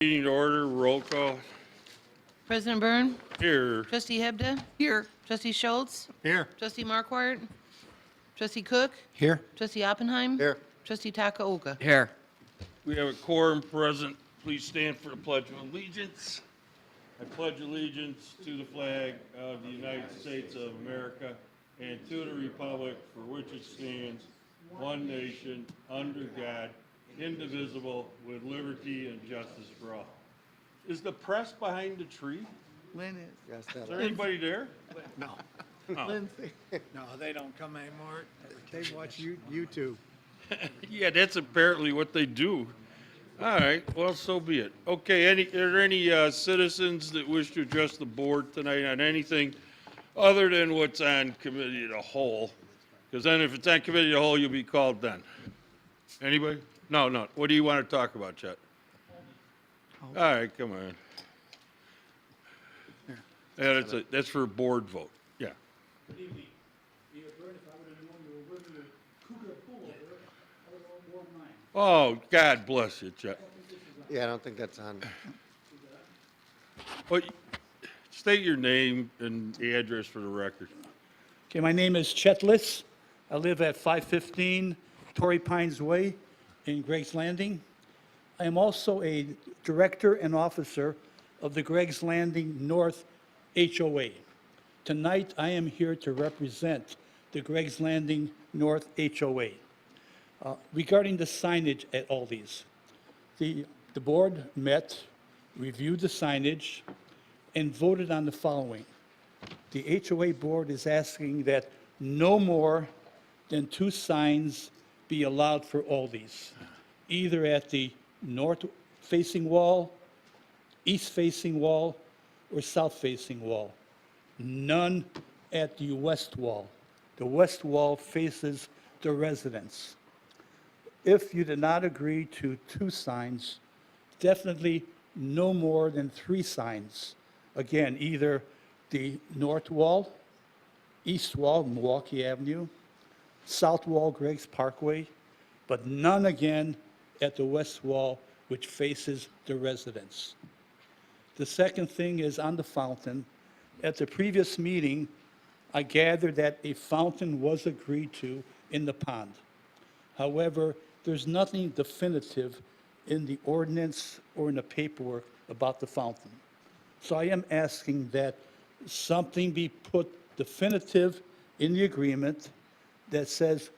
Meeting to order, roll call. President Byrne? Here. Trustee Hebda? Here. Trustee Schultz? Here. Trustee Markwart? Trustee Cook? Here. Trustee Oppenheim? Here. Trustee Takaoka? Here. We have a quorum present. Please stand for the Pledge of Allegiance. I pledge allegiance to the flag of the United States of America and to the republic for which it stands, one nation, under God, indivisible, with liberty and justice for all. Is the press behind the tree? Lynn is. Yes, Is there anybody there? No. Oh. Lindsay. No, they don't come anymore. They watch YouTube. Yeah, that's apparently what they do. All right, well, so be it. Okay, are there any citizens that wish to address the board tonight on anything other than what's on committee of the whole? Because then if it's on committee of the whole, you'll be called then. Anybody? No. What do you want to talk about, Chet? All right, come on. Yeah, that's for a board vote. Yeah. Good evening. If I would have known you were going to Cougar Pool over there, I would have worn mine. Oh, God bless you, Chet. Yeah, I don't think that's on. Well, state your name and the address for the record. Okay, my name is Chet Litz. I live at 515 Torrey Pines Way in Greg's Landing. I am also a director and officer of the Greg's Landing North HOA. Tonight, I am here to represent the Greg's Landing North HOA. Regarding the signage at Aldi's, the board met, reviewed the signage, and voted on the following. The HOA board is asking that no more than 2 signs be allowed for Aldi's, either at the north-facing wall, east-facing wall, or south-facing wall. None at the west wall. The west wall faces the residence. If you did not agree to 2 signs, definitely no more than 3 signs. Again, either the north wall, east wall, Milwaukee Avenue, south wall, Greg's Parkway, but none again at the west wall, which faces the residence. The second thing is on the fountain. At the previous meeting, I gathered that a fountain was agreed to in the pond. However, there's nothing definitive in the ordinance or in the paperwork about the fountain. So I am asking that something be put definitive in the agreement that says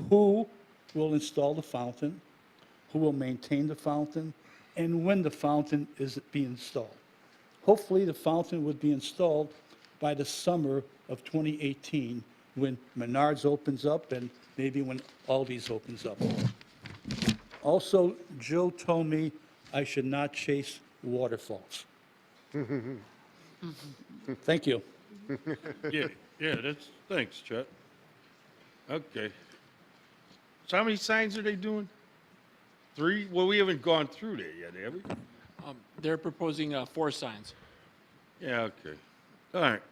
who will install the fountain, who will maintain the fountain, and when the fountain is being installed. Hopefully, the fountain would be installed by the summer of 2018, when Menards opens up and maybe when Aldi's opens up. Also, Joe told me I should not chase waterfalls. Thank you. Thanks, Chet. Okay. So how many signs are they doing? 3? Well, we haven't gone through that yet, have we? They're proposing 4 signs. Yeah, okay. All right.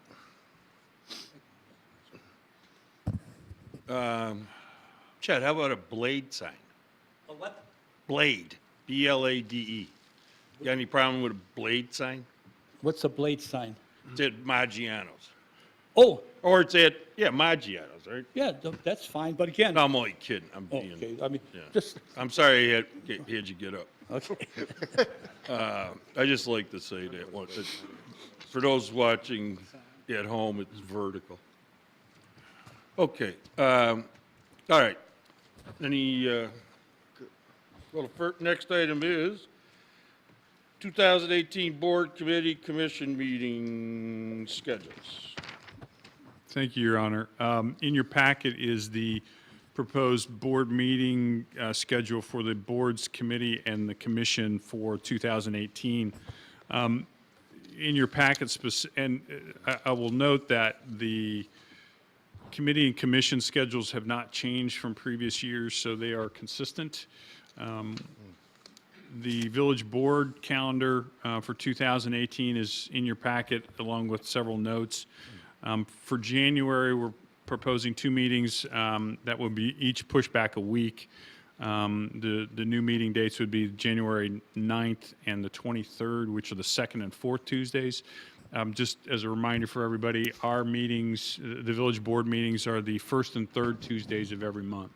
Chet, how about a blade sign? A what? Blade, B-L-A-D-E. You got any problem with a blade sign? What's a blade sign? It's at Maggiano's. Oh, Or it's at, Maggiano's, right? yeah, that's fine, but again, No, I'm only kidding. I'm oh, being, okay, I mean, yeah. just, I'm sorry I had you get up. okay. I just like to say that one. For those watching at home, it's vertical. Okay. All right. Any, well, the next item is 2018 Board Committee Commission meeting schedules. Thank you, Your Honor. In your packet is the proposed board meeting schedule for the board's committee and the commission for 2018. In your packet, and I will note that the committee and commission schedules have not changed from previous years, so they are consistent. The village board calendar for 2018 is in your packet, along with several notes. For January, we're proposing 2 meetings that will be each pushed back a week. The new meeting dates would be January 9th and the 23rd, which are the second and fourth Tuesdays. Just as a reminder for everybody, our meetings, the village board meetings are the first and third Tuesdays of every month.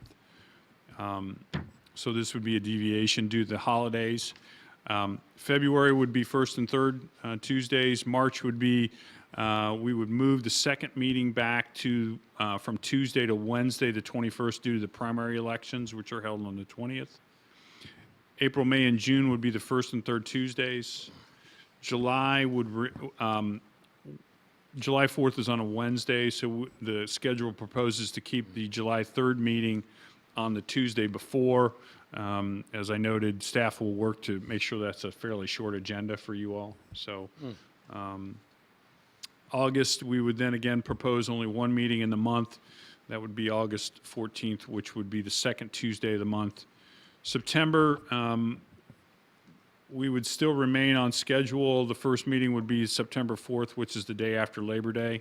So this would be a deviation due to the holidays. February would be first and third Tuesdays. March would be, we would move the second meeting back to, from Tuesday to Wednesday, the 21st, due to the primary elections, which are held on the 20th. April, May, and June would be the first and third Tuesdays. July July 4th is on a Wednesday, so the schedule proposes to keep the July 3rd meeting on the Tuesday before. As I noted, staff will work to make sure that's a fairly short agenda for you all. So, August, we would then again propose only one meeting in the month. That would be August 14th, which would be the second Tuesday of the month. September, we would still remain on schedule. The first meeting would be September 4th, which is the day after Labor Day.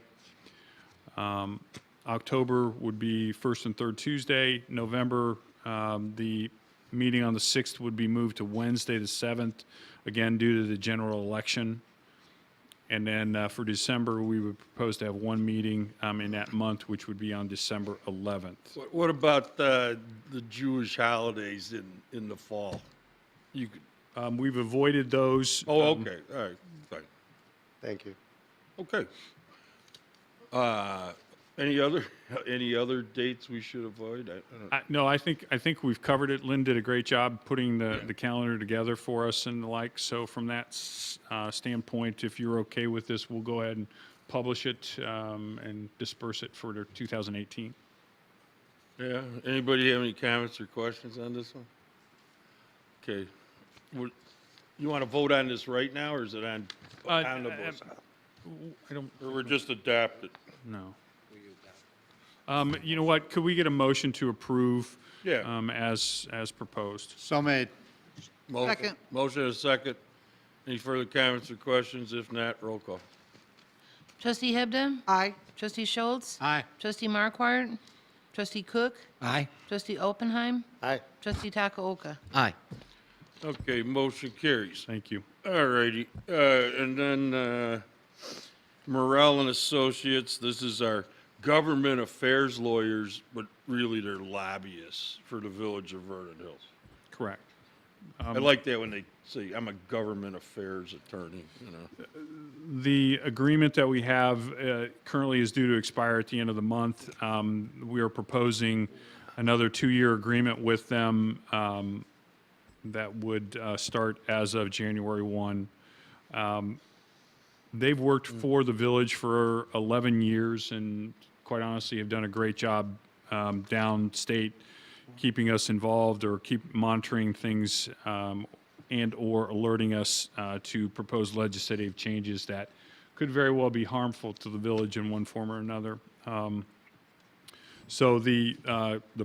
October would be first and third Tuesday. November, the meeting on the 6th would be moved to Wednesday, the 7th, again, due to the general election. And then for December, we would propose to have one meeting in that month, which would be on December 11th. What about the Jewish holidays in the fall? You could, We've avoided those. oh, okay, all right, fine, Thank you. okay. Any other dates we should avoid? I don't- No, I think we've covered it. Lynn did a great job putting the calendar together for us and the like. So from that standpoint, if you're okay with this, we'll go ahead and publish it and disperse it for 2018. Yeah, anybody have any comments or questions on this one? Okay. You want to vote on this right now, or is it on omnibus? I don't, Or we're just adopt it? no. You know what, could we get a motion to approve? Yeah. As proposed? So made. Second. Motion and a second. Any further comments or questions? If not, roll call. Trustee Hebda? Aye. Trustee Schultz? Aye. Trustee Markwart? Trustee Cook? Aye. Trustee Oppenheim? Aye. Trustee Takaoka? Aye. Okay, motion carries. Thank you. All righty, and then Morrell and Associates, this is our government affairs lawyers, but really they're lobbyists for the village of Vernon Hills. Correct. I like that when they say, I'm a government affairs attorney, you know. The agreement that we have currently is due to expire at the end of the month. We are proposing another 2-year agreement with them that would start as of January 1. They've worked for the village for 11 years and quite honestly have done a great job downstate, keeping us involved or keep monitoring things and/or alerting us to proposed legislative changes that could very well be harmful to the village in one form or another. So the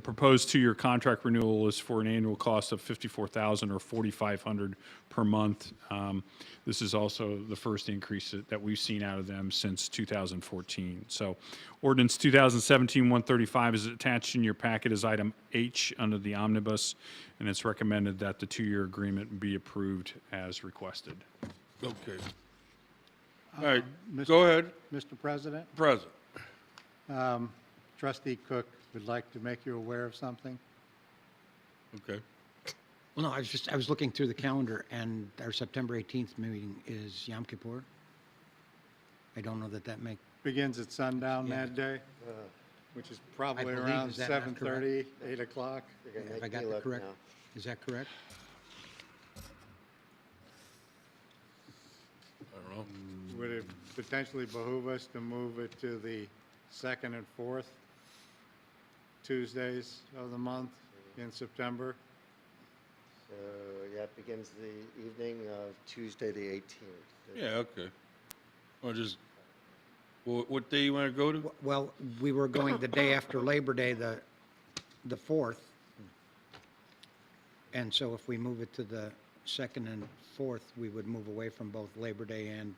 proposed 2-year contract renewal is for an annual cost of $54,000 or $4,500 per month. This is also the first increase that we've seen out of them since 2014. So ordinance 2017-135 is attached in your packet as item H under the omnibus, and it's recommended that the 2-year agreement be approved as requested. Okay. All right, go ahead, Mr. President, President. Trustee Cook would like to make you aware of something. Okay. Well, no, I was looking through the calendar, and our September 18th meeting is Yom Kippur. I don't know that make, Begins at sundown Yeah. that day, which is probably believe, around is that not correct? 7:30, 8 o'clock. You're gonna have I make got me that look correct? now. Is that correct? I don't know. Would it potentially behoove us to move it to the second and fourth Tuesdays of the month in September? So, yeah, it begins the evening of Tuesday, the 18th. Yeah, okay. Or just, what day you want to go to? Well, we were going the day after Labor Day, the 4th. And so if we move it to the 2nd and 4th, we would move away from both Labor Day and,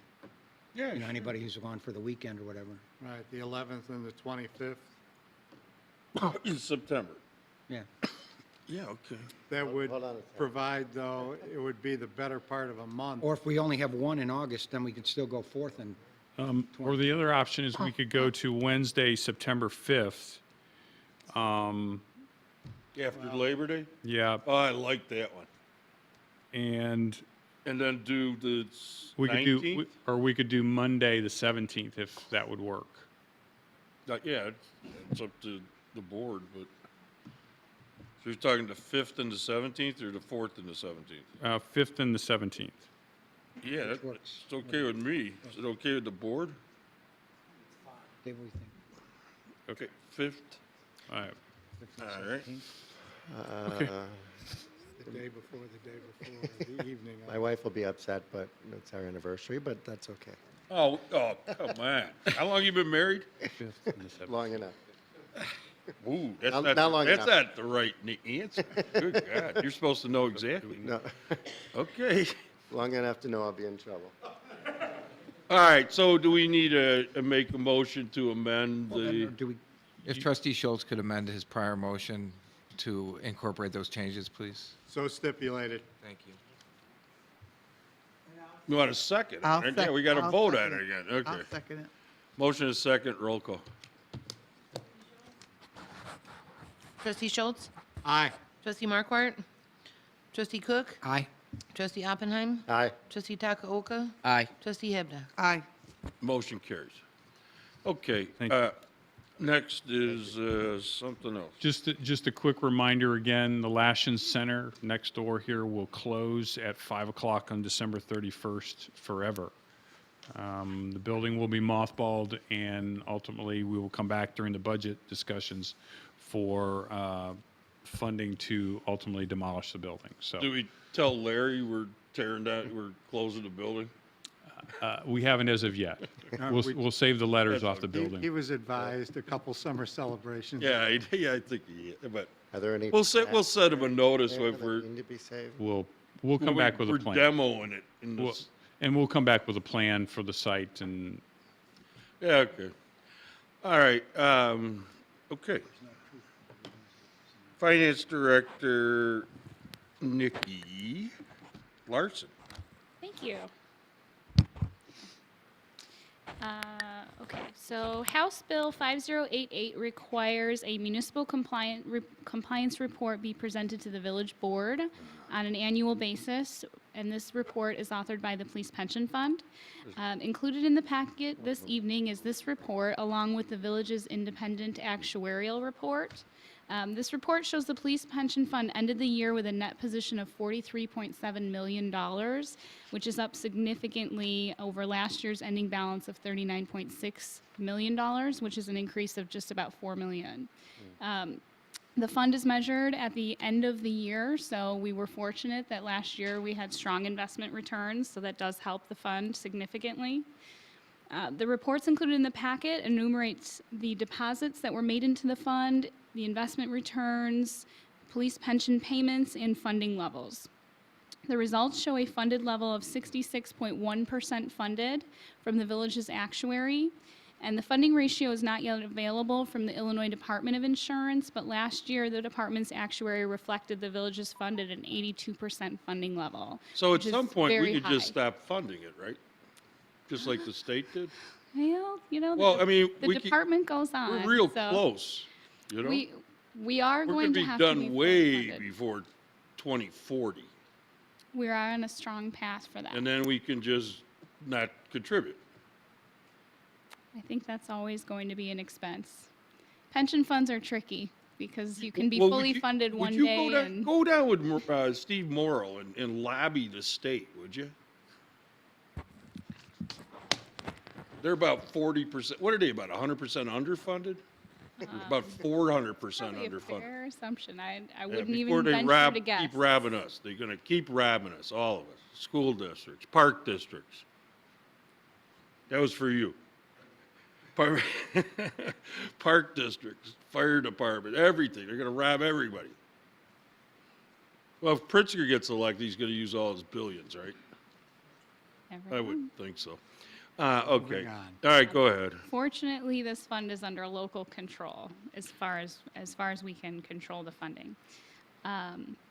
Yeah, you know, anybody who's gone for the weekend or whatever. Right, the 11th and the 25th? in September. Yeah. Yeah, okay. That would hold on a second. provide, though, it would be the better part of a month. Or if we only have one in August, then we could still go 4th and Or the other option is we could go to Wednesday, September 5th. After Labor Day? Yeah, Oh, I like that one. and And then do the we could do, 19th? or we could do Monday, the 17th, if that would work. Yeah, it's up to the board, but. So you're talking the 5th and the 17th or the 4th and the 17th? 5th and the 17th. Yeah, Which that's works. okay with me. Is it okay with the board? Dave, what do you think? Okay, 5th, All right. all right. Okay. The day before, the evening. My wife will be upset, but it's our anniversary, but that's okay. Oh, come on. How long you been married? 5th and the 17th. Long enough. Ooh, that's Not- not, not long that's enough. not the right answer. Good God, you're supposed to know exactly. No, Okay. long enough to know I'll be in trouble. All right, so do we need to make a motion to amend Or the, do we, If trustee Schultz could amend his prior motion to incorporate those changes, please. So stipulated. Thank you. you want a second? I'll right? Yeah, sec- we got to I'll vote on second it again. Okay. I'll second it. Motion is second, roll call. Trustee Schultz? Aye. Trustee Markwart? Trustee Cook? aye? Trustee Oppenheim? Aye. Trustee Takaoka? Aye. Trustee Hebda? Aye. Motion carries. Okay, Thank you. next is something else. Just a quick reminder again, the Lashin Center next door here will close at 5 o'clock on December 31st forever. The building will be mothballed, and ultimately, we will come back during the budget discussions for funding to ultimately demolish the building. So Do we tell Larry we're tearing down, we're closing the building? we haven't as of yet. We'll save the letters off the He building. was advised a couple summer celebrations. Yeah, I think he, but Are there any? we'll send him a notice there if that we're. Need to be saved? We'll come back with a We're plan. demoing it in We'll- this. And we'll come back with a plan for the site and Yeah, okay. All right, okay. Finance Director Nikki Larson. Thank you. Okay, so House Bill 5088 requires a municipal compliance report be presented to the village board on an annual basis, and this report is authored by the Police Pension Fund. Included in the packet this evening is this report, along with the village's independent actuarial report. This report shows the Police Pension Fund ended the year with a net position of $43.7 million, which is up significantly over last year's ending balance of $39.6 million, which is an increase of just about $4 million. The fund is measured at the end of the year, so we were fortunate that last year we had strong investment returns, so that does help the fund significantly. The reports included in the packet enumerates the deposits that were made into the fund, the investment returns, police pension payments, and funding levels. The results show a funded level of 66.1% funded from the village's actuary, and the funding ratio is not yet available from the Illinois Department of Insurance, but last year the department's actuary reflected the village's fund at an 82% funding level. So at which is some point, we very could just high. stop funding it, right? Just like the state did? Well, you know, Well, I mean, the we keep- department goes on. We're real so close, you know? We are We're going gonna to be have to be done fully way funded. before 2040. We are on a strong path for that. And then we can just not contribute. I think that's always going to be an expense. Pension funds are tricky because you can be Well, would fully you- funded would one you day and Go down with Steve Morrill and lobby the state, would you? They're about 40%, what are they, about 100% underfunded? About 400% probably a underfunded. fair assumption. I Yeah, wouldn't before even they venture to guess. keep robbing us. They're gonna keep robbing us, all of us, school districts, park districts. That was for you. Park, park districts, fire department, everything. They're gonna rob everybody. Well, if Pritzker gets elected, he's gonna use all his billions, right? Never I know. would think so. Okay. Moving on. All right, go ahead. Fortunately, this fund is under local control as far as we can control the funding.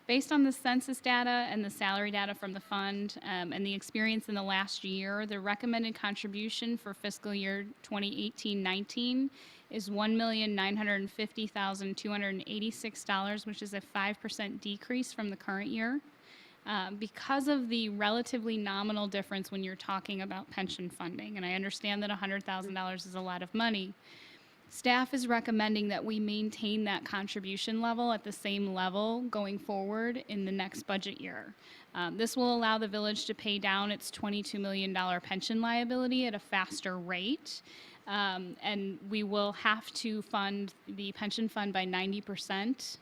Based on the census data and the salary data from the fund and the experience in the last year, the recommended contribution for fiscal year 2018-19 is $1,950,286, which is a 5% decrease from the current year. Because of the relatively nominal difference when you're talking about pension funding, and I understand that $100,000 is a lot of money, staff is recommending that we maintain that contribution level at the same level going forward in the next budget year. This will allow the village to pay down its $22 million pension liability at a faster rate. And we will have to fund the pension fund by 90%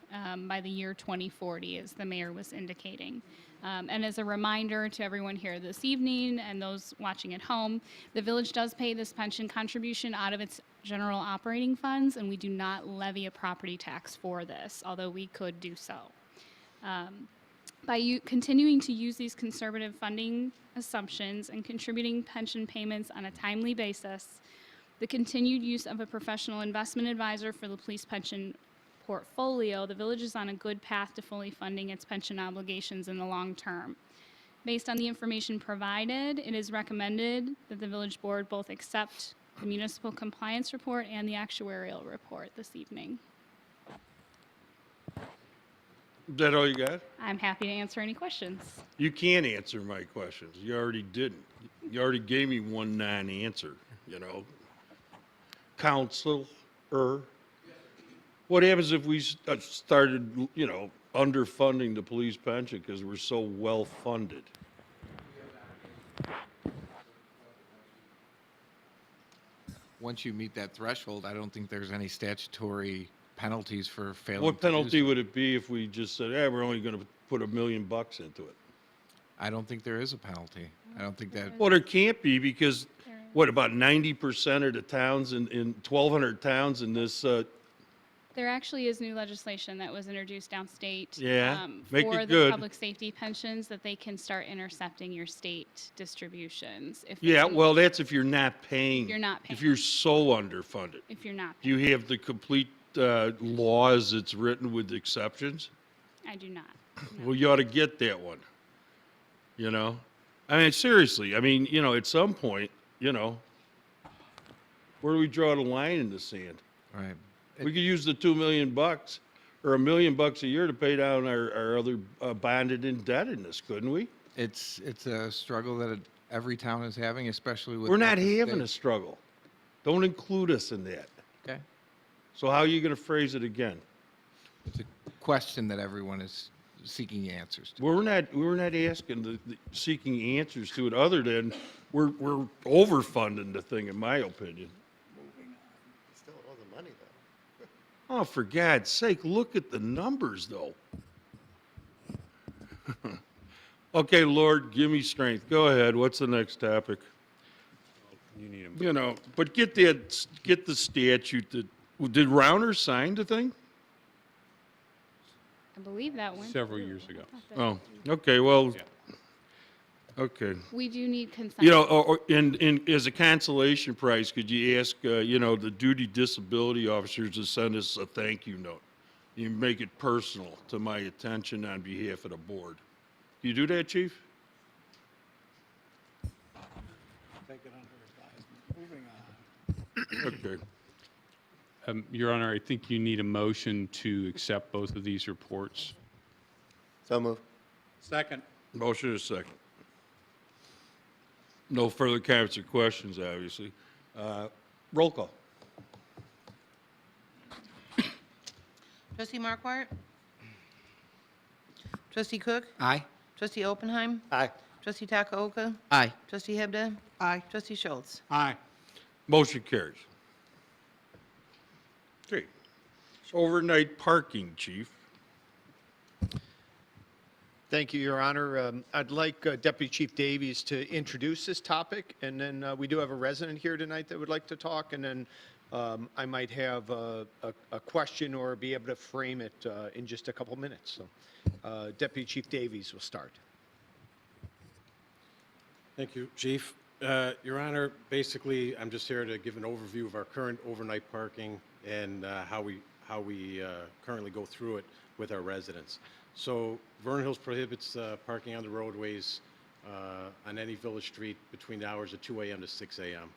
by the year 2040, as the mayor was indicating. And as a reminder to everyone here this evening and those watching at home, the village does pay this pension contribution out of its general operating funds, and we do not levy a property tax for this, although we could do so. By continuing to use these conservative funding assumptions and contributing pension payments on a timely basis, the continued use of a professional investment advisor for the police pension portfolio, the village is on a good path to fully funding its pension obligations in the long term. Based on the information provided, it is recommended that the village board both accept the municipal compliance report and the actuarial report this evening. Is that all you got? I'm happy to answer any questions. You can't answer my questions. You already didn't. You already gave me one non-answer, you know. Counselor, what happens if we started, you know, underfunding the police pension because we're so well-funded? Once you meet that threshold, I don't think there's any statutory penalties for failing What to do penalty so. would it be if we just said, we're only going to put $1 million into it? I don't think there is a penalty. I don't think that, Well, there can't be because, what, about 90% of the towns in 1,200 towns in this, There actually is new legislation that was introduced downstate Yeah, make for it the good. public safety pensions that they can start intercepting your state distributions. If yeah, it's- well, that's if you're not paying. You're not If paying. you're so underfunded. If you're not Do you paying. have the complete law as it's written with exceptions? I do not. Well, you ought to get that one, you know? I mean, seriously, I mean, you know, at some point, you know, where do we draw the line in the sand? right. We could use the $2 million or $1 million a year to pay down our other bonded indebtedness, couldn't we? It's a struggle that every town is having, especially with. We're not the having a state. struggle. Don't include us in that. Okay. So how are you going to phrase it again? It's a question that everyone is seeking answers to. We're not asking seeking answers to it other than we're overfunding the thing, in my opinion. Still owe the money, though. Oh, for God's sake, look at the numbers, though. Okay, Lord, give me strength. Go ahead. What's the next topic? You know, but get the statute that, did Rauner sign the thing? I believe that one. Several years ago. Oh, okay, well, okay. We do need consent. You know, as a consolation prize, could you ask, you know, the duty disability officers to send us a thank you note? You make it personal to my attention on behalf of the board. Do you do that, Chief? Take it under advisement. Moving on. Okay. Your Honor, I think you need a motion to accept both of these reports. So move. Second. Motion is second. No further comments or questions, obviously. Roll call. Trustee Markwart? Trustee Cook? Aye. Trustee Oppenheim? Aye. Trustee Takaoka? Aye. Trustee Hebda? Aye. Trustee Schultz? Aye. Motion carries. Okay. Overnight parking, Chief. Thank you, Your Honor. I'd like Deputy Chief Davies to introduce this topic, and then we do have a resident here tonight that would like to talk, and then I might have a question or be able to frame it in just a couple minutes. So Deputy Chief Davies will start. Thank you, Chief. Your Honor, basically, I'm just here to give an overview of our current overnight parking and how we currently go through it with our residents. So Vernon Hills prohibits parking on the roadways on any village street between the hours of 2 a.m. to 6 a.m.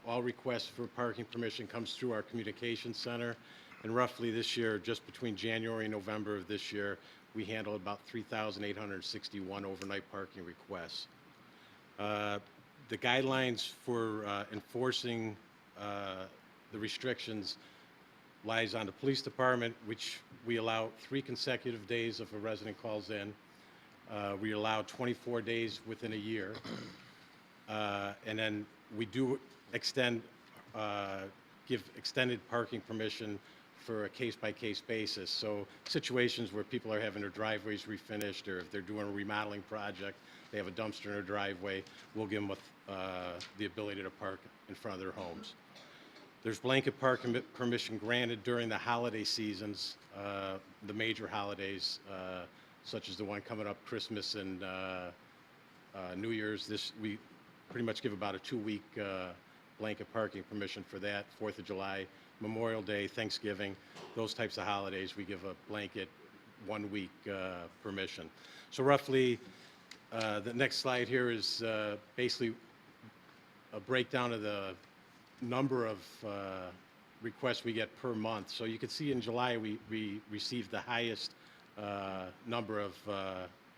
All requests for parking permission comes through our communications center, and roughly this year, just between January and November of this year, we handled about 3,861 overnight parking requests. The guidelines for enforcing the restrictions lies on the police department, which we allow 3 consecutive days if a resident calls in. We allow 24 days within a year. And then we do give extended parking permission for a case-by-case basis. So situations where people are having their driveways refinished, or if they're doing a remodeling project, they have a dumpster in their driveway, we'll give them the ability to park in front of their homes. There's blanket parking permission granted during the holiday seasons, the major holidays, such as the one coming up, Christmas and New Year's. We pretty much give about a 2-week blanket parking permission for that. 4th of July, Memorial Day, Thanksgiving, those types of holidays, we give a blanket 1-week permission. So roughly, the next slide here is basically a breakdown of the number of requests we get per month. So you can see in July we received the highest number of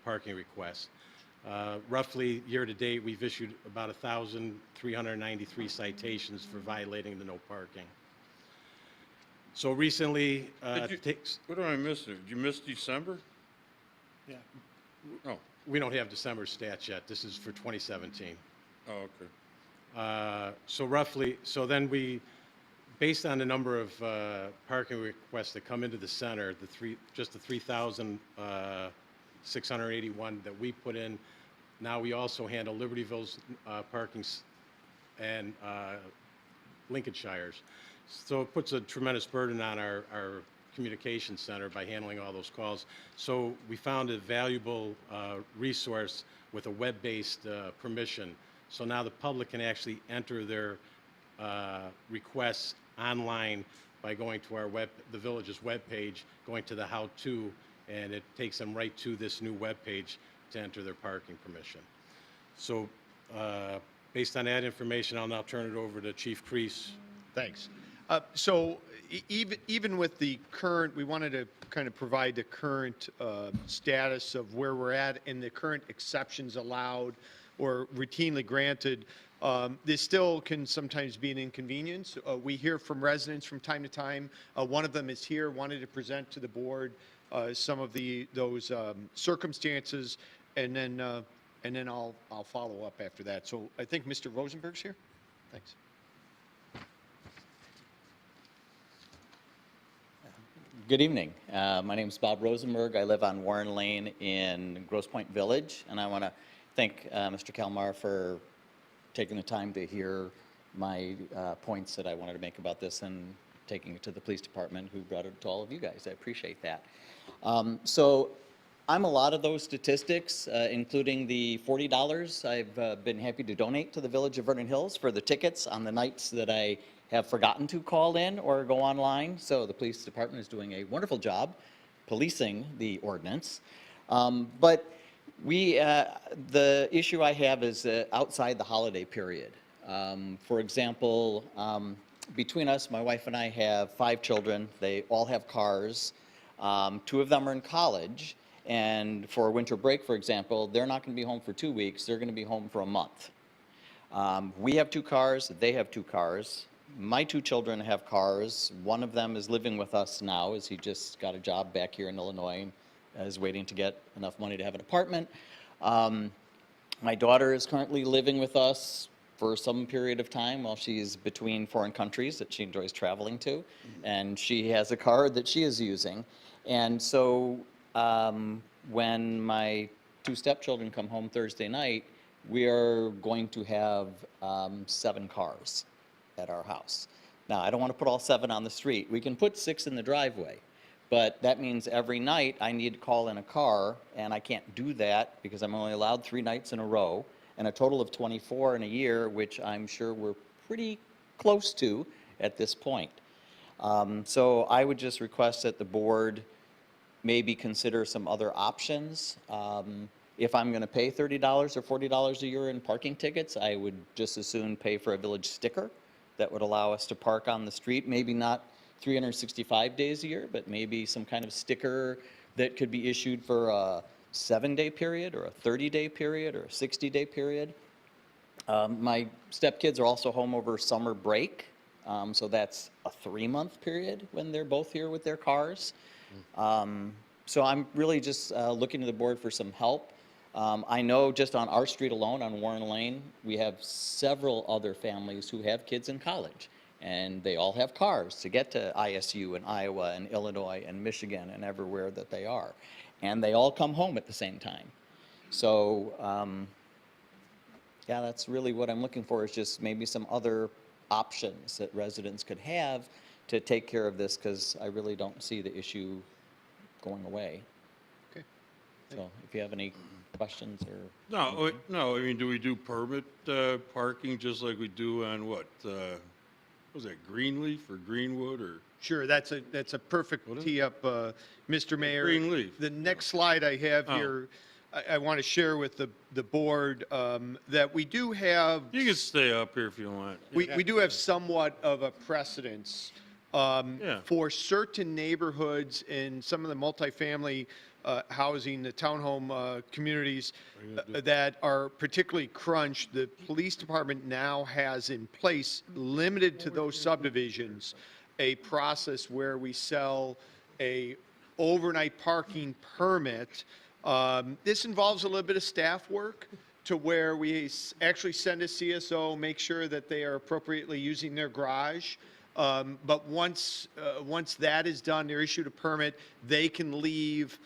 parking requests. Roughly year to date, we've issued about 1,393 citations for violating the no parking. So recently, What did I miss there? Did you miss December? Yeah. Oh, we don't have December stats yet. This is for 2017. oh, okay. So then based on the number of parking requests that come into the center, just the 3,681 that we put in. Now we also handle Libertyville's parking and Lincolnshire's. So it puts a tremendous burden on our communication center by handling all those calls. So we found a valuable resource with a web-based permission. So now the public can actually enter their requests online by going to the village's webpage, going to the how-to, and it takes them right to this new webpage to enter their parking permission. So based on that information, I'll now turn it over to Chief Crease. Thanks. Even with the current, we wanted to kind of provide the current status of where we're at and the current exceptions allowed or routinely granted. This still can sometimes be an inconvenience. We hear from residents from time to time. One of them is here, wanted to present to the board some of those circumstances, and then I'll follow up after that. So I think Mr. Rosenberg's here. Thanks. Good evening. My name is Bob Rosenberg. I live on Warren Lane in Grosse Pointe Village, and I want to thank Mr. Kalmar for taking the time to hear my points that I wanted to make about this and taking it to the police department, who brought it to all of you guys. I appreciate that. So I'm a lot of those statistics, including the $40 I've been happy to donate to the Village of Vernon Hills for the tickets on the nights that I have forgotten to call in or go online. So the police department is doing a wonderful job policing the ordinance. But the issue I have is outside the holiday period. For example, between us, my wife and I have 5 children. They all have cars. 2 of them are in college. And for winter break, for example, they're not going to be home for 2 weeks. They're going to be home for a month. We have 2 cars. They have 2 cars. My 2 children have cars. One of them is living with us now, as he just got a job back here in Illinois and is waiting to get enough money to have an apartment. My daughter is currently living with us for some period of time while she's between foreign countries that she enjoys traveling to, and she has a car that she is using. And so when my 2 stepchildren come home Thursday night, we are going to have 7 cars at our house. Now, I don't want to put all 7 on the street. We can put 6 in the driveway, but that means every night I need to call in a car, and I can't do that because I'm only allowed 3 nights in a row, and a total of 24 in a year, which I'm sure we're pretty close to at this point. So I would just request that the board maybe consider some other options. If I'm going to pay $30 or $40 a year in parking tickets, I would just as soon pay for a village sticker that would allow us to park on the street, maybe not 365 days a year, but maybe some kind of sticker that could be issued for a 7-day period or a 30-day period or a 60-day period. My stepkids are also home over summer break, so that's a 3-month period when they're both here with their cars. So I'm really just looking to the board for some help. I know just on our street alone, on Warren Lane, we have several other families who have kids in college, and they all have cars to get to ISU and Iowa and Illinois and Michigan and everywhere that they are. And they all come home at the same time. So, yeah, that's really what I'm looking for, is just maybe some other options that residents could have to take care of this, because I really don't see the issue going away. Okay. So if you have any questions or... No, I mean, do we do permit parking just like we do on what was that, Greenleaf or Greenwood or? Sure, that's a perfect tee up, Mr. Mayor. Greenleaf. The next slide I have here, I want to share with the board that we do have. You can stay up here if you want. We do have somewhat of a precedence for certain neighborhoods in some of the multifamily housing, the townhome communities that are particularly crunched. The police department now has in place, limited to those subdivisions, a process where we sell a overnight parking permit. This involves a little bit of staff work to where we actually send a CSO, make sure that they are appropriately using their garage. But once that is done, they're issued a permit, they can leave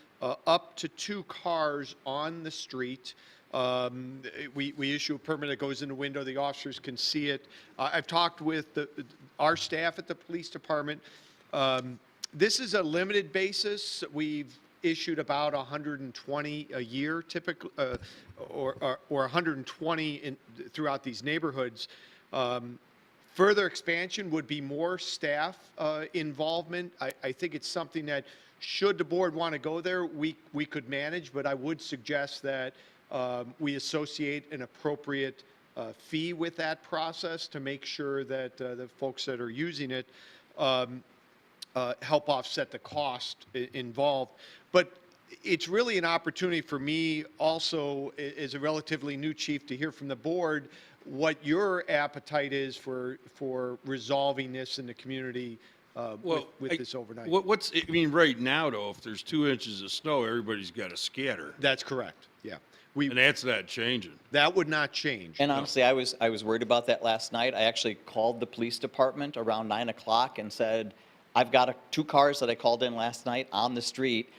up to 2 cars on the street. We issue a permit that goes in the window, the officers can see it. I've talked with our staff at the police department. This is a limited basis. We've issued about 120 a year typically, or 120 throughout these neighborhoods. Further expansion would be more staff involvement. I think it's something that, should the board want to go there, we could manage, but I would suggest that we associate an appropriate fee with that process to make sure that the folks that are using it help offset the cost involved. But it's really an opportunity for me also, as a relatively new chief, to hear from the board what your appetite is for resolving this in the community with this overnight. I mean, right now though, if there's 2 inches of snow, everybody's got to scatter. That's correct, yeah. And that's not changing. That would not change. And honestly, I was worried about that last night. I actually called the police department around 9 o'clock and said, I've got 2 cars that I called in last night on the street.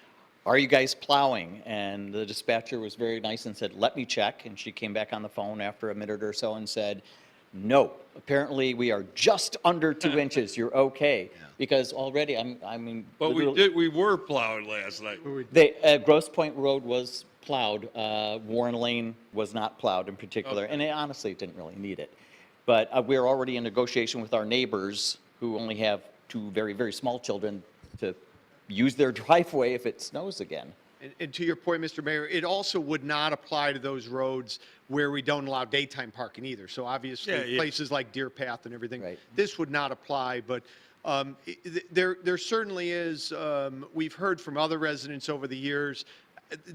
Are you guys plowing? And the dispatcher was very nice and said, let me check. And she came back on the phone after a minute or so and said, no, apparently we are just under 2 inches. You're okay. Because already, I mean. But we were plowing last night. Grosse Point Road was plowed. Warren Lane was not plowed in particular. Okay. And honestly, it didn't really need it. But we're already in negotiation with our neighbors who only have 2 very, very small children to use their driveway if it snows again. And to your point, Mr. Mayor, it also would not apply to those roads where we don't allow daytime parking either. So obviously, places like Deer Path and everything, this would not apply. But there certainly is, we've heard from other residents over the years,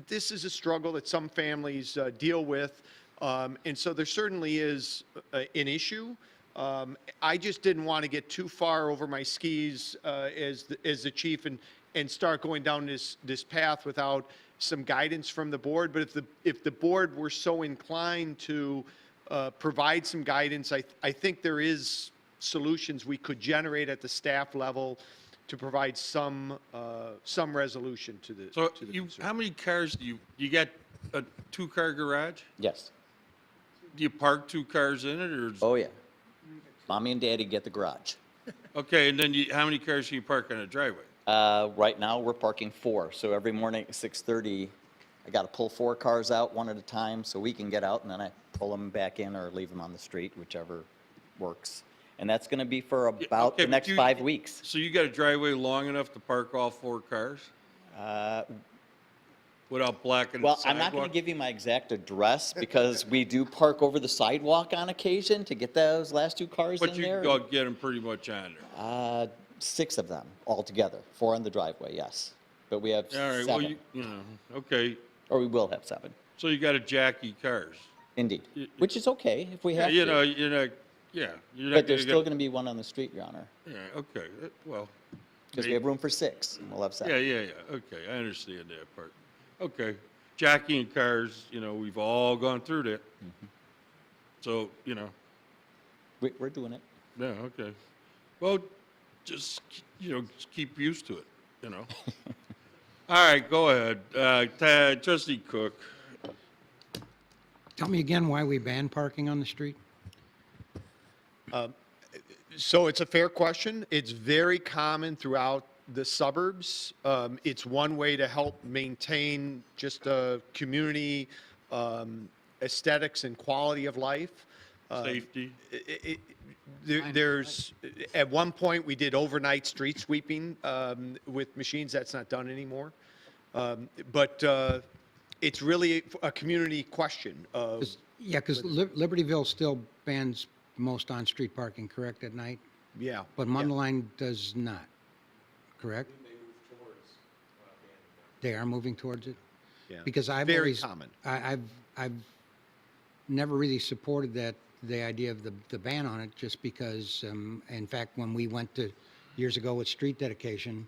this is a struggle that some families deal with. And so there certainly is an issue. I just didn't want to get too far over my skis as the chief and start going down this path without some guidance from the board. But if the board were so inclined to provide some guidance, I think there is solutions we could generate at the staff level to provide some resolution to the. So to the concern. how many cars do you got a 2-car garage? Yes. Do you park 2 cars in it or? Oh, yeah. Mommy and Daddy get the garage. Okay, and then how many cars do you park on a driveway? Right now, we're parking 4. So every morning at 6:30, I got to pull 4 cars out one at a time so we can get out, and then I pull them back in or leave them on the street, whichever works. And that's going to be for about Okay, the next 5 weeks. So you got a driveway long enough to park all 4 cars? Without blacking the Well, I'm not going sidewalk? to give you my exact address because we do park over the sidewalk on occasion to get those last two cars But in you there. can go get them pretty much on there. 6 of them altogether, 4 on the driveway, yes. But we have All right, well, 7, you know, okay, or we will have 7, so you got to jacky cars. indeed. Which is okay if we Yeah, have you to. know, you're not, yeah. You're not But there's gonna still get- going to be one on the street, Your Honor, Yeah, okay, well. because we have room for 6, and we'll have 7. Yeah, okay, I understand that part. Okay, jacking cars, you know, we've all gone through that. So, you know, We're doing it. yeah, okay. Well, just, you know, just keep used to it, you know? All right, go ahead. Trustee Cook. Tell me again why we ban parking on the street? So it's a fair question. It's very common throughout the suburbs. It's one way to help maintain just a community aesthetics and quality of life. Safety. There's, at one point, we did overnight street sweeping with machines. That's not done anymore. But it's really a community question of, Yeah, because Libertyville still bans most on-street parking, correct, at night? yeah. But Mundelein does not, correct? They are moving towards it? Yeah. Because I've Very always. common. I've never really supported the idea of the ban on it, just because, in fact, when we went to, years ago with street dedication,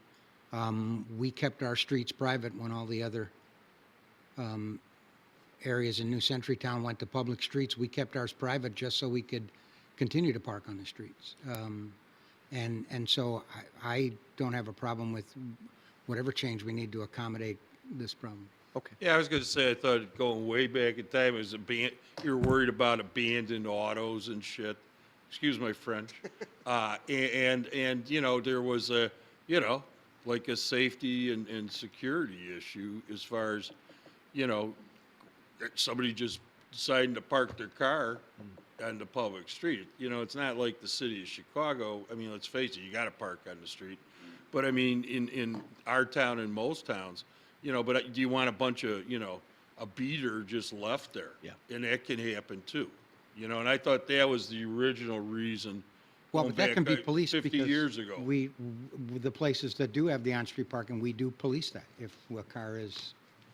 we kept our streets private when all the other areas in New Century Town went to public streets. We kept ours private just so we could continue to park on the streets. And so I don't have a problem with whatever change we need to accommodate this problem. Okay. Yeah, I was gonna say, I thought going way back in time, it was you're worried about abandoned autos and shit. Excuse my French. And, you know, there was a, you know, like a safety and security issue as far as, you know, somebody just deciding to park their car on the public street. You know, it's not like the city of Chicago. I mean, let's face it, you gotta park on the street. But I mean, in our town and most towns, you know, but do you want a bunch of, you know, a beater just left there? Yeah. And that can happen too, you know, and I thought that was the original reason. Well, going but that can back, be policed 50 because years ago. the places that do have the on-street parking, we do police that if a car is,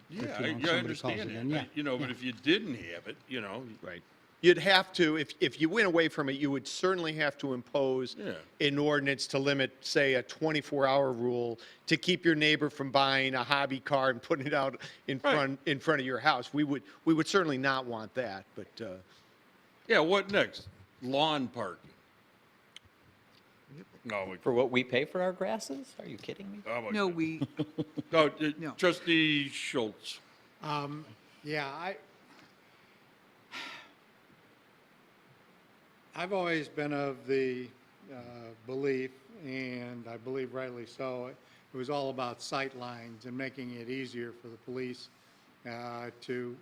Yeah, if, you know, I somebody calls understand it that. in, yeah. You know, but yeah. if you didn't have it, you know. Right. You'd have to, if you went away from it, you would certainly have to impose Yeah. an ordinance to limit, say, a 24-hour rule to keep your neighbor from buying a hobby car and putting it out in Right. front of your house. We would certainly not want that, but, Yeah, what next? Lawn parking. No, For what we pay for our grasses? Are you kidding me? oh my No, God. we, No, No. Trustee Schultz. Yeah, I've always been of the belief, and I believe rightly so, it was all about sight lines and making it easier for the police to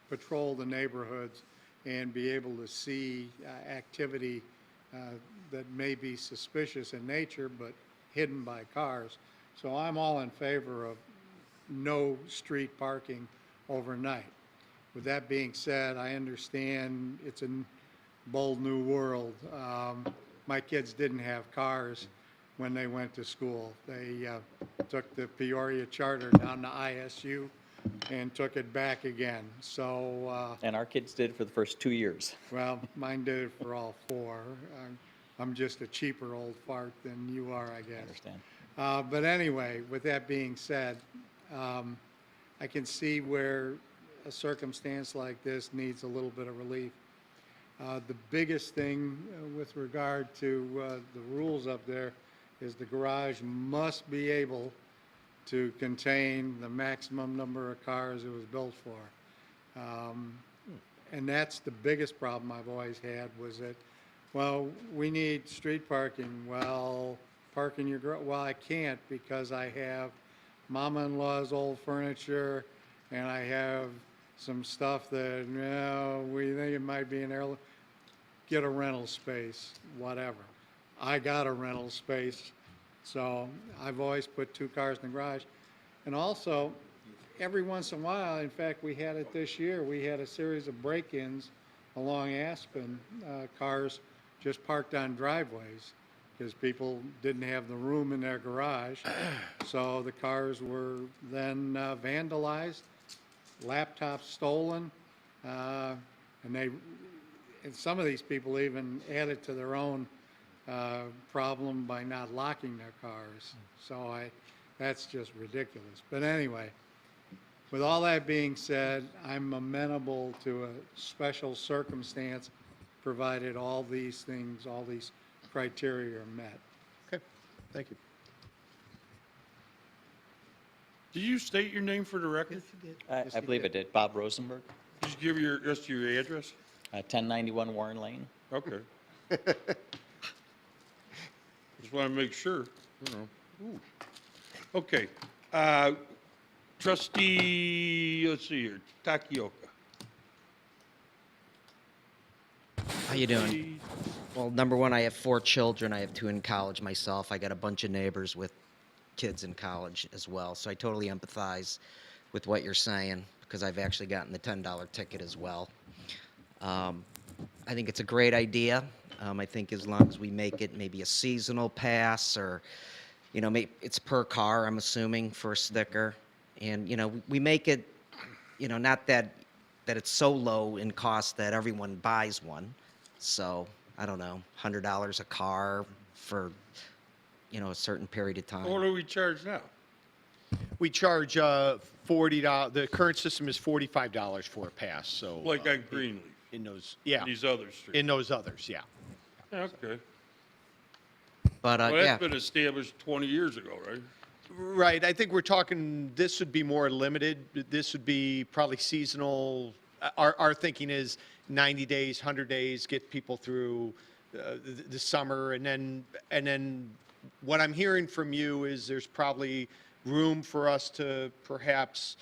patrol the neighborhoods and be able to see activity that may be suspicious in nature but hidden by cars. So I'm all in favor of no street parking overnight. With that being said, I understand it's a bold new world. My kids didn't have cars when they went to school. They took the Peoria Charter down to ISU and took it back again. So, And our kids did for the first 2 years. well, mine did it for all 4. I'm just a cheaper old fart than you are, I guess. I understand. But anyway, with that being said, I can see where a circumstance like this needs a little bit of relief. The biggest thing with regard to the rules up there is the garage must be able to contain the maximum number of cars it was built for. And that's the biggest problem I've always had was that, well, we need street parking. Well, park in your garage. Well, I can't because I have mama-in-law's old furniture and I have some stuff that, you know, we think it might be an heirloom. Get a rental space, whatever. I got a rental space, so I've always put 2 cars in the garage. And also, every once in a while, in fact, we had it this year, we had a series of break-ins along Aspen, cars just parked on driveways because people didn't have the room in their garage. So the cars were then vandalized, laptops stolen, and some of these people even added to their own problem by not locking their cars. So that's just ridiculous. But anyway, with all that being said, I'm amenable to a special circumstance, provided all these things, all these criteria are met. Okay, thank you. Did you state your name for the record? I believe it did. Bob Rosenberg, Just give just your address? 1091 Warren Lane. Okay. Just want to make sure, you know. Ooh. Okay. Trustee, let's see here, Takioka. How you doing? Well, number one, I have 4 children. I have 2 in college myself. I got a bunch of neighbors with kids in college as well. So I totally empathize with what you're saying because I've actually gotten the $10 ticket as well. I think it's a great idea. I think as long as we make it maybe a seasonal pass or, you know, it's per car, I'm assuming, for a sticker. And, you know, we make it, you know, not that it's so low in cost that everyone buys one. So, I don't know, $100 a car for, you know, a certain period of time. What do we charge now? We charge $40. The current system is $45 for a pass, so. Like on Greenleaf, In those, yeah, these other streets? in those others, yeah. Okay. But, Well, yeah. that's been established 20 years ago, right? Right, I think we're talking, this would be more limited. This would be probably seasonal. Our thinking is 90 days, 100 days, get people through the summer. And then what I'm hearing from you is there's probably room for us to perhaps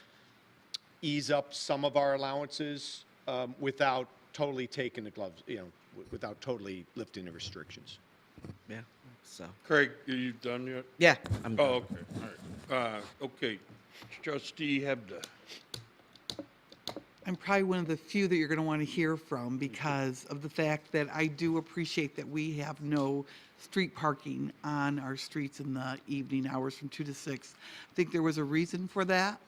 ease up some of our allowances without totally taking the gloves, you know, without totally lifting the restrictions. Yeah, so. Craig, are you done yet? Yeah, I'm done. Oh, okay, all right. Okay, Trustee Hebda. I'm probably one of the few that you're going to want to hear from because of the fact that I do appreciate that we have no street parking on our streets in the evening hours from 2 to 6. I think there was a reason for that.